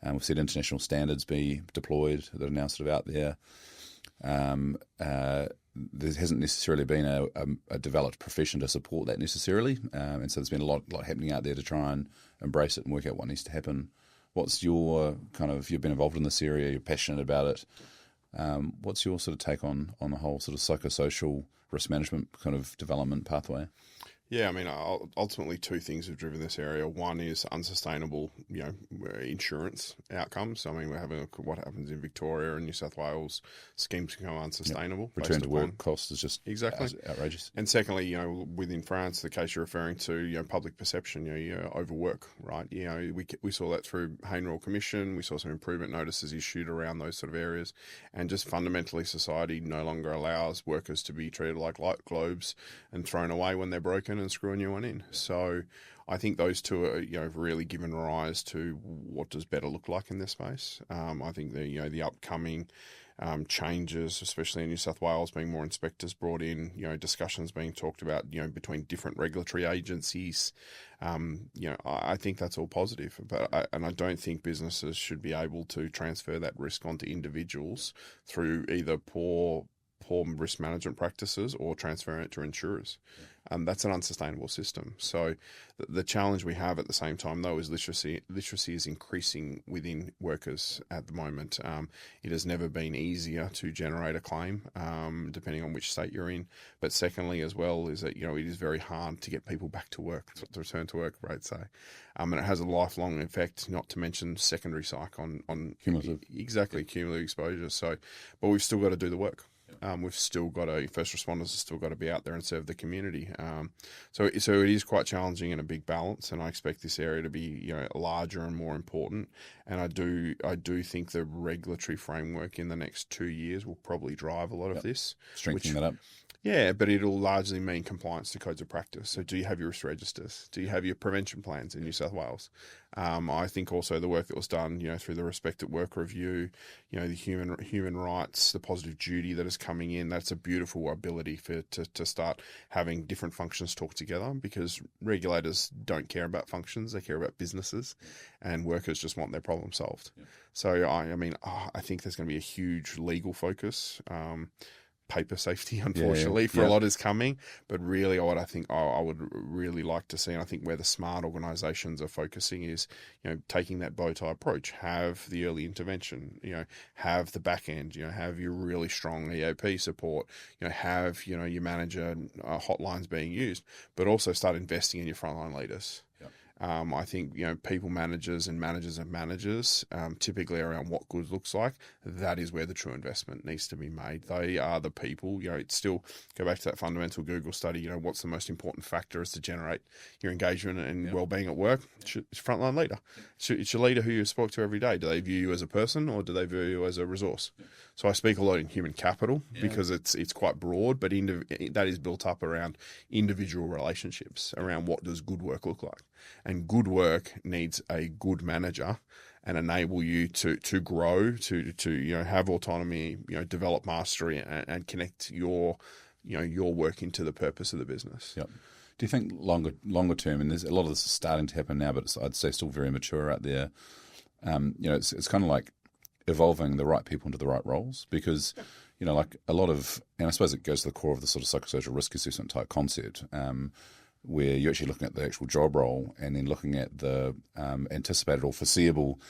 [SPEAKER 2] We've seen international standards be deployed that are now sort of out there. There hasn't necessarily been a developed profession to support that necessarily, and so there's been a lot happening out there to try and embrace it and work out what needs to happen. What's your you've been involved in this area, you're passionate about it. What's your sort of take on the whole sort of psychosocial risk management kind of development pathway?
[SPEAKER 1] Yeah, I mean, ultimately two things have driven this area. One is unsustainable, insurance outcomes. I mean, we're having a look at what happens in Victoria and New South Wales. Schemes become unsustainable.
[SPEAKER 2] Yep. Return to work cost is just
[SPEAKER 1] exactly
[SPEAKER 2] outrageous.
[SPEAKER 1] And secondly, within France, the case you're referring to, public perception, overwork, right? We saw that through Hayne Royal Commission. We saw some improvement notices issued around those sort of areas, and just fundamentally, society no longer allows workers to be treated like light globes and thrown away when they're broken and screw a new one in. So I think those two are, have really given rise to what does better look like in this space. I think the upcoming changes, especially in New South Wales, being more inspectors brought in, discussions being talked about, between different regulatory agencies. I think that's all positive, and I don't think businesses should be able to transfer that risk onto individuals through either poor risk management practices or transferring it to insurers. That's an unsustainable system. So the challenge we have at the same time, though, is literacy. Literacy is increasing within workers at the moment. It has never been easier to generate a claim, depending on which state you're in. But secondly, as well, is that, it is very hard to get people back to work, to return to work, rates say. And it has a lifelong effect, not to mention secondary psych on
[SPEAKER 2] cumulative.
[SPEAKER 1] Exactly, cumulative exposure. So, but we've still got to do the work. We've still got first responders have still got to be out there and serve the community. So it is quite challenging and a big balance, and I expect this area to be larger and more important. And I do think the regulatory framework in the next 2 years will probably drive a lot of this.
[SPEAKER 2] Strengthening that up.
[SPEAKER 1] Yeah, but it'll largely mean compliance to codes of practice. So do you have your risk registers? Do you have your prevention plans in New South Wales? I think also the work that was done, through the Respect at Work review, the human rights, the positive duty that is coming in, that's a beautiful ability to start having different functions talk together, because regulators don't care about functions, they care about businesses, and workers just want their problem solved. Yeah. So, I think there's going to be a huge legal focus. Paper safety, unfortunately, for a lot is coming. But really, what I think I would really like to see, and I think where the smart organisations are focusing is, taking that bow tie approach. Have the early intervention, have the back end, have your really strong EAP support, have, your manager hotlines being used, but also start investing in your frontline leaders. I think, people managers and managers of managers, typically around what good looks like, that is where the true investment needs to be made. They are the people, it's still, go back to that fundamental Google study, what's the most important factor is to generate your engagement and well-being at work? It's your frontline leader. It's your leader who you spoke to every day. Do they view you as a person or do they view you as a resource? So I speak a lot in human capital because it's quite broad, but that is built up around individual relationships, around what does good work look like. And good work needs a good manager and enable you to grow, to have autonomy, develop mastery and connect your work into the purpose of the business.
[SPEAKER 2] Yep. Do you think longer term, and there's a lot of this is starting to happen now, but I'd say still very mature out there. It's kind of like evolving the right people into the right roles, because like a lot of, and I suppose it goes to the core of the sort of psychosocial risk assessment type concept, where you're actually looking at the actual job role and then looking at the anticipated or foreseeable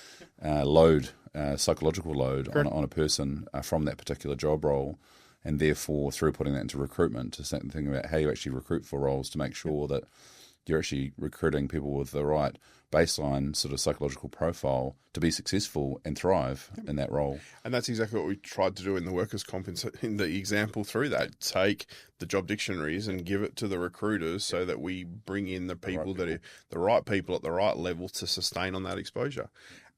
[SPEAKER 2] load, psychological load on a person from that particular job role, and therefore through putting that into recruitment to think about how you actually recruit for roles to make sure that you're actually recruiting people with the right baseline sort of psychological profile to be successful and thrive in that role.
[SPEAKER 1] And that's exactly what we tried to do in the workers' comp in the example through that. Take the job dictionaries and give it to the recruiters so that we bring in the people that are the right people at the right level to sustain on that exposure.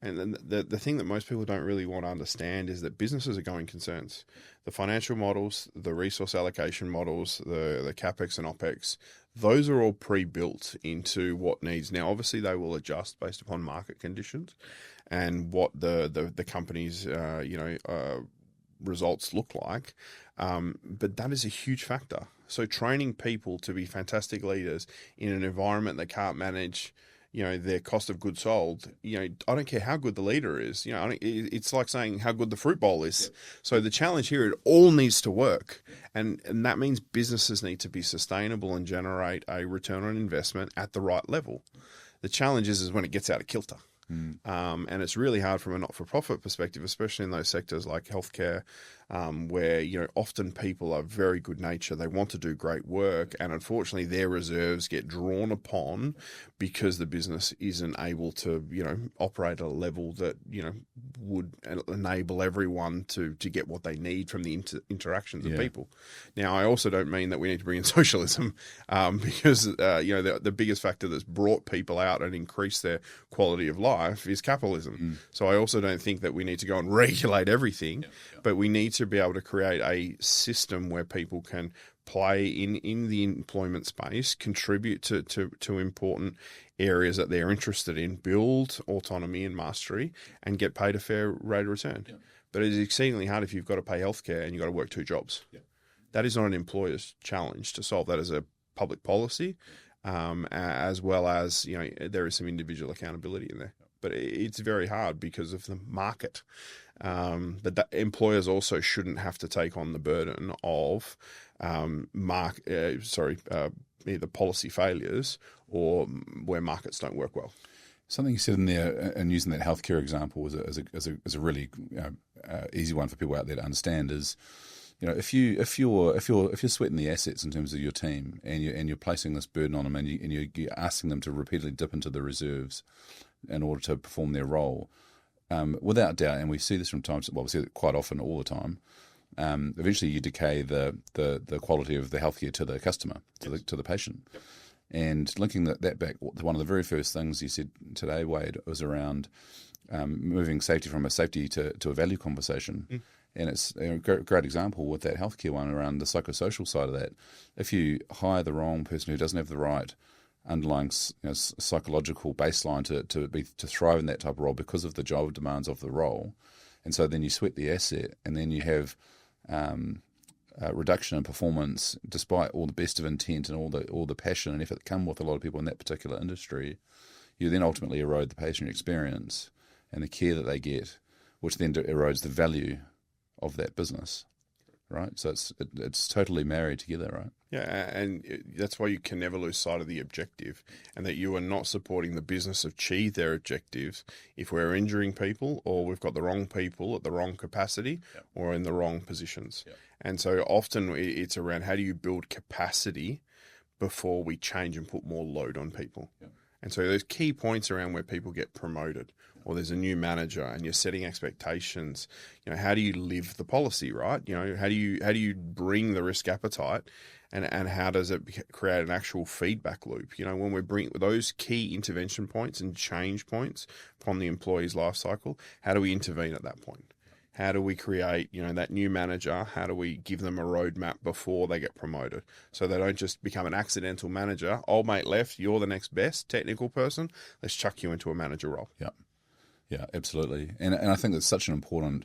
[SPEAKER 1] And then the thing that most people don't really want to understand is that businesses are going concerns. The financial models, the resource allocation models, the CapEx and OpEx, those are all pre-built into what needs. Now, obviously, they will adjust based upon market conditions and what the company's results look like. But that is a huge factor. So training people to be fantastic leaders in an environment that can't manage their cost of goods sold, I don't care how good the leader is. It's like saying how good the fruit bowl is. So the challenge here, it all needs to work. And that means businesses need to be sustainable and generate a return on investment at the right level. The challenge is when it gets out of kilter. And it's really hard from a not-for-profit perspective, especially in those sectors like healthcare, where often people are very good nature. They want to do great work, and unfortunately, their reserves get drawn upon because the business isn't able to operate at a level that would enable everyone to get what they need from the interactions of people. Now, I also don't mean that we need to bring in socialism, because the biggest factor that's brought people out and increased their quality of life is capitalism. So I also don't think that we need to go and regulate everything, but we need to be able to create a system where people can play in the employment space, contribute to important areas that they're interested in, build autonomy and mastery, and get paid a fair rate of return. But it is exceedingly hard if you've got to pay healthcare and you've got to work 2 jobs. That is not an employer's challenge to solve that as a public policy, as well as there is some individual accountability in there. But it's very hard because of the market. But that employers also shouldn't have to take on the burden of either policy failures or where markets don't work well.
[SPEAKER 2] Something you said in there, and using that healthcare example as a really easy one for people out there to understand, is if you're sweating the assets in terms of your team and you're placing this burden on them and you're asking them to repeatedly dip into the reserves in order to perform their role, without doubt, and we see this from times, well, we see it quite often, all the time. Eventually, you decay the quality of the healthcare to the customer, to the patient. And linking that back, one of the very first things you said today, Wade, was around moving safety from a safety to a value conversation. And it's a great example with that healthcare one around the psychosocial side of that. If you hire the wrong person who doesn't have the right underlying psychological baseline to thrive in that type of role because of the job demands of the role, and so then you sweat the asset, and then you have reduction in performance despite all the best of intent and all the passion and effort that come with a lot of people in that particular industry, you then ultimately erode the patient experience and the care that they get, which then erodes the value of that business, right? So it's totally married together, right?
[SPEAKER 1] Yeah, and that's why you can never lose sight of the objective, and that you are not supporting the business achieve their objectives if we're injuring people or we've got the wrong people at the wrong capacity or in the wrong positions. And so often it's around how do you build capacity before we change and put more load on people. And so there's key points around where people get promoted, or there's a new manager and you're setting expectations. How do you live the policy, right? How do you bring the risk appetite, and how does it create an actual feedback loop? When we bring those key intervention points and change points from the employee's life cycle, how do we intervene at that point? How do we create, that new manager? How do we give them a roadmap before they get promoted, so they don't just become an accidental manager? Old mate left, you're the next best technical person. Let's chuck you into a manager role.
[SPEAKER 2] Yeah, absolutely. And I think that's such an important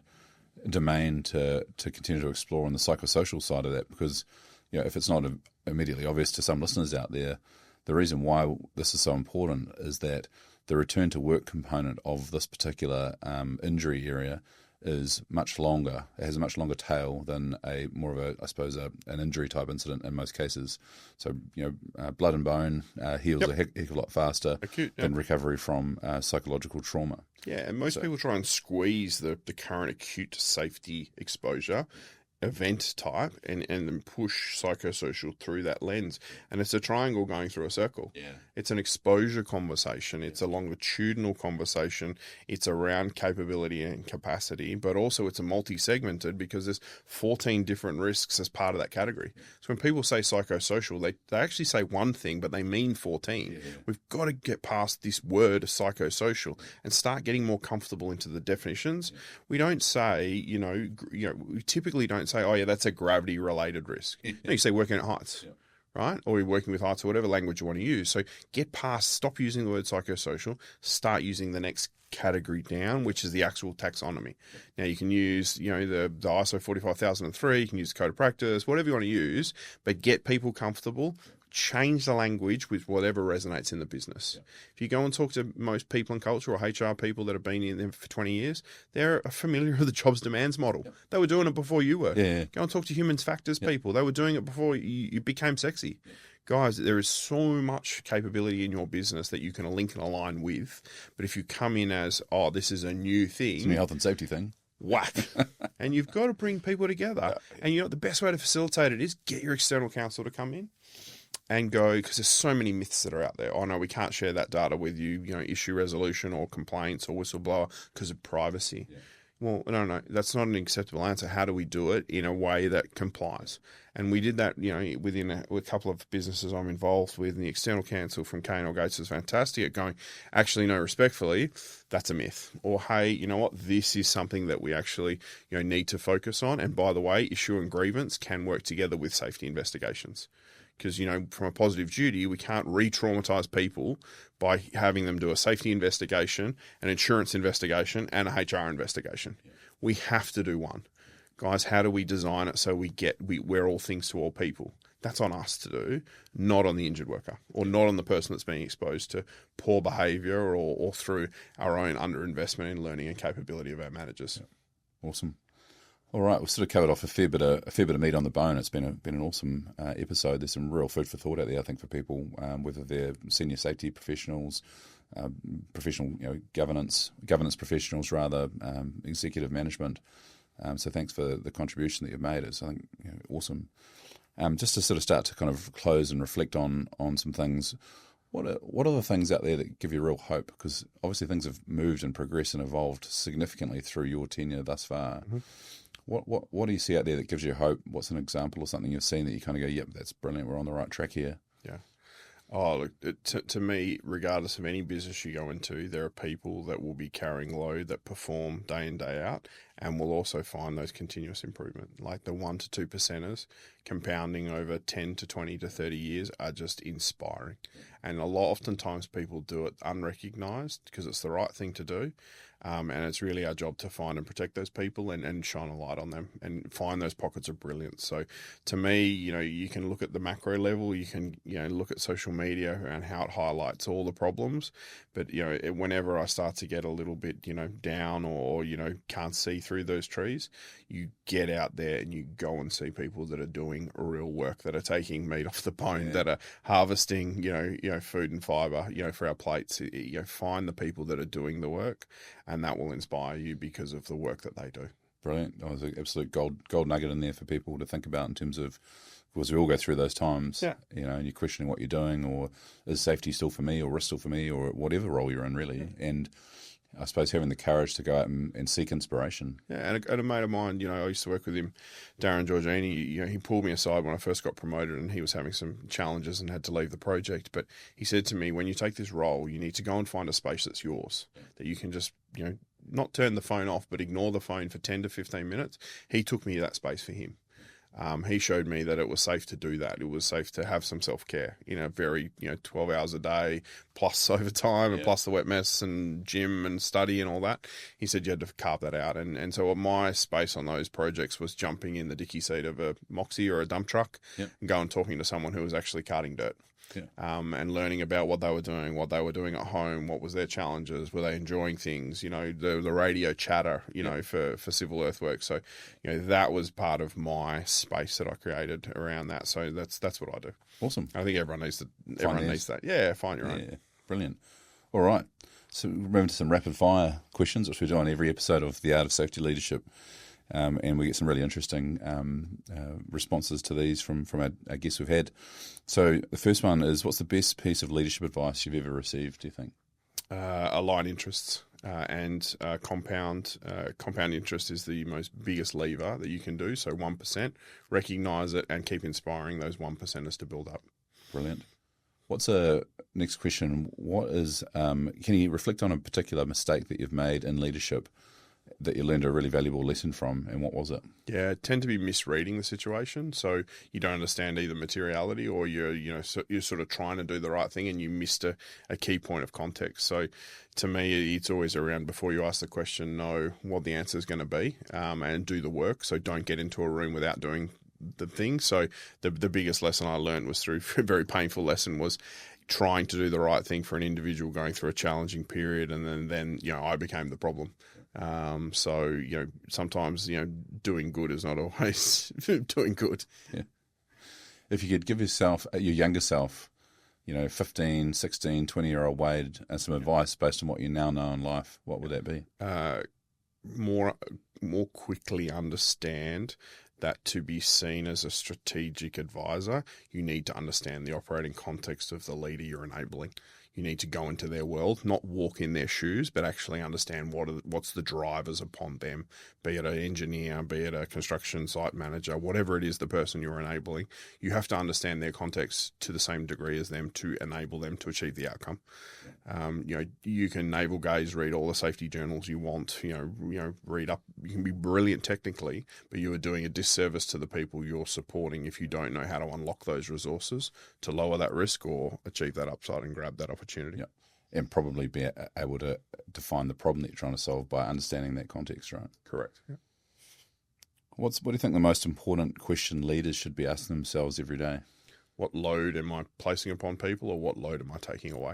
[SPEAKER 2] domain to continue to explore on the psychosocial side of that, because if it's not immediately obvious to some listeners out there, the reason why this is so important is that the return to work component of this particular injury area is much longer. It has a much longer tail than an injury type incident in most cases. So, blood and bone heals a heck of a lot faster than recovery from psychological trauma.
[SPEAKER 1] Yeah, and most people try and squeeze the current acute safety exposure event type and then push psychosocial through that lens. And it's a triangle going through a circle.
[SPEAKER 2] Yeah.
[SPEAKER 1] It's an exposure conversation. It's a longitudinal conversation. It's around capability and capacity, but also it's a multi-segmented because there's 14 different risks as part of that category. So when people say psychosocial, they actually say one thing, but they mean 14.
[SPEAKER 2] Yeah.
[SPEAKER 1] We've got to get past this word psychosocial and start getting more comfortable into the definitions. We don't say, we typically don't say, oh yeah, that's a gravity related risk. No, you say working at heights, right? Or you're working with heights or whatever language you want to use. So get past, stop using the word psychosocial, start using the next category down, which is the actual taxonomy. Now you can use, the ISO 45003, you can use code of practice, whatever you want to use, but get people comfortable. Change the language with whatever resonates in the business. Yeah. If you go and talk to most people in culture or HR people that have been in them for 20 years, they're familiar with the jobs demands model. Yeah. They were doing it before you were.
[SPEAKER 2] Yeah.
[SPEAKER 1] Go and talk to humans factors people. They were doing it before you became sexy. Yeah. Guys, there is so much capability in your business that you can link and align with. But if you come in as, oh, this is a new thing.
[SPEAKER 2] It's a new health and safety thing.
[SPEAKER 1] Whack. And you've got to bring people together. And the best way to facilitate it is get your external counsel to come in and go, because there's so many myths that are out there. Oh no, we can't share that data with you, issue resolution or complaints or whistleblower because of privacy. Yeah. Well, no, that's not an acceptable answer. How do we do it in a way that complies? And we did that, within a couple of businesses I'm involved with, and the external counsel from Kane or Gates is fantastic at going, actually, no, respectfully, that's a myth. Or, hey, you know what, this is something that we actually, need to focus on. And by the way, issue and grievance can work together with safety investigations. Because, from a positive duty, we can't re-traumatize people by having them do a safety investigation, an insurance investigation, and a HR investigation. Yeah. We have to do one. Guys, how do we design it so we're all things to all people? That's on us to do, not on the injured worker or not on the person that's being exposed to poor behaviour or through our own underinvestment in learning and capability of our managers.
[SPEAKER 2] Yeah. Awesome. All right, we've sort of covered off a fair bit of meat on the bone. It's been an awesome episode. There's some real food for thought out there, I think, for people, whether they're senior safety professionals, professional governance professionals, rather, executive management. So thanks for the contribution that you've made. It's, I think, awesome. Just to sort of start to kind of close and reflect on some things. What are the things out there that give you real hope? Because obviously things have moved and progressed and evolved significantly through your tenure thus far. Mm-hmm. What do you see out there that gives you hope? What's an example or something you've seen that you kind of go, yep, that's brilliant, we're on the right track here?
[SPEAKER 1] Yeah. Oh, look, to me, regardless of any business you go into, there are people that will be carrying load that perform day in, day out, and will also find those continuous improvement. Like the 1 to 2%ers compounding over 10 to 20 to 30 years are just inspiring. And oftentimes people do it unrecognized because it's the right thing to do. And it's really our job to find and protect those people and shine a light on them and find those pockets of brilliance. So to me, you can look at the macro level, you can, look at social media and how it highlights all the problems. But, whenever I start to get a little bit, down or, can't see through those trees, you get out there and you go and see people that are doing real work, that are taking meat off the bone, that are harvesting, food and fiber, for our plates. Find the people that are doing the work, and that will inspire you because of the work that they do.
[SPEAKER 2] Brilliant. That was an absolute gold nugget in there for people to think about in terms of, because we all go through those times, and you're questioning what you're doing, or is safety still for me, or risk still for me, or whatever role you're in, really. Yeah. And I suppose having the courage to go out and seek inspiration.
[SPEAKER 1] Yeah, and a mate of mine, I used to work with him, Darren Georgini, he pulled me aside when I first got promoted and he was having some challenges and had to leave the project. But he said to me, when you take this role, you need to go and find a space that's yours, that you can just, not turn the phone off, but ignore the phone for 10 to 15 minutes. He took me to that space for him. He showed me that it was safe to do that. It was safe to have some self-care, very, 12 hours a day, plus overtime and plus the wet mess and gym and study and all that. He said you had to carve that out. And so my space on those projects was jumping in the dicky seat of a Moxie or a dump truck and going talking to someone who was actually carting dirt. And learning about what they were doing at home, what was their challenges, were they enjoying things, the radio chatter, for civil earthworks. So, that was part of my space that I created around that. So that's what I do.
[SPEAKER 2] Awesome.
[SPEAKER 1] I think everyone needs that. Yeah, find your own.
[SPEAKER 2] Yeah, brilliant. All right. So moving to some rapid fire questions, which we do on every episode of The Art of Safety Leadership. and we get some really interesting responses to these from our guests we've had. So the first one is, what's the best piece of leadership advice you've ever received, do you think?
[SPEAKER 1] Align interests and compound interest is the most biggest lever that you can do. So 1%, recognise it and keep inspiring those 1%ers to build up.
[SPEAKER 2] Brilliant. What's a next question? What is can you reflect on a particular mistake that you've made in leadership that you learned a really valuable lesson from, and what was it?
[SPEAKER 1] Yeah, tend to be misreading the situation. So you don't understand either materiality, or you're sort of trying to do the right thing and you missed a key point of context. So to me, it's always around, before you ask the question, know what the answer is going to be, and do the work. So don't get into a room without doing the thing. So the biggest lesson I learned was through a very painful lesson, was trying to do the right thing for an individual going through a challenging period, and then I became the problem. So sometimes doing good is not always doing good.
[SPEAKER 2] Yeah. If you could give yourself, your younger self, 15, 16, 20-year-old Wade, some advice based on what you now know in life, what would that be?
[SPEAKER 1] More quickly understand that to be seen as a strategic advisor, you need to understand the operating context of the leader you're enabling. You need to go into their world, not walk in their shoes, but actually understand what's the drivers upon them, be it an engineer, be it a construction site manager, whatever it is, the person you're enabling. You have to understand their context to the same degree as them to enable them to achieve the outcome. You can navel gaze, read all the safety journals you want, read up. You can be brilliant technically, but you are doing a disservice to the people you're supporting if you don't know how to unlock those resources to lower that risk or achieve that upside and grab that opportunity.
[SPEAKER 2] Yeah. And probably be able to define the problem that you're trying to solve by understanding that context, right?
[SPEAKER 1] Correct. Yeah.
[SPEAKER 2] What do you think the most important question leaders should be asking themselves every day?
[SPEAKER 1] What load am I placing upon people, or what load am I taking away?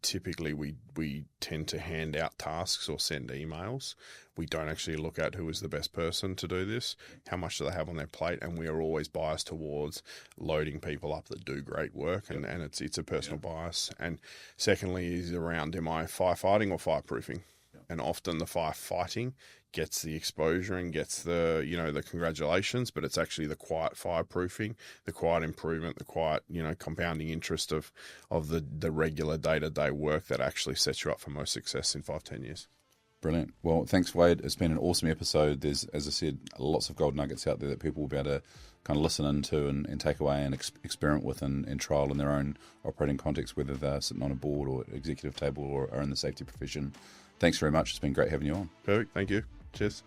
[SPEAKER 1] Typically we tend to hand out tasks or send emails. We don't actually look at who is the best person to do this, how much do they have on their plate, and we are always biased towards loading people up that do great work, and it's a personal bias. And secondly is around, am I firefighting or fireproofing? And often the firefighting gets the exposure and gets the congratulations, but it's actually the quiet fireproofing, the quiet improvement, the quiet compounding interest of the regular day-to-day work that actually sets you up for most success in 5-10 years.
[SPEAKER 2] Brilliant. Well, thanks, Wade. It's been an awesome episode. There's, as I said, lots of gold nuggets out there that people will be able to kind of listen into and take away and experiment with and trial in their own operating context, whether they're sitting on a board or executive table or are in the safety profession. Thanks very much. It's been great having you on.
[SPEAKER 1] Perfect. Thank you. Cheers.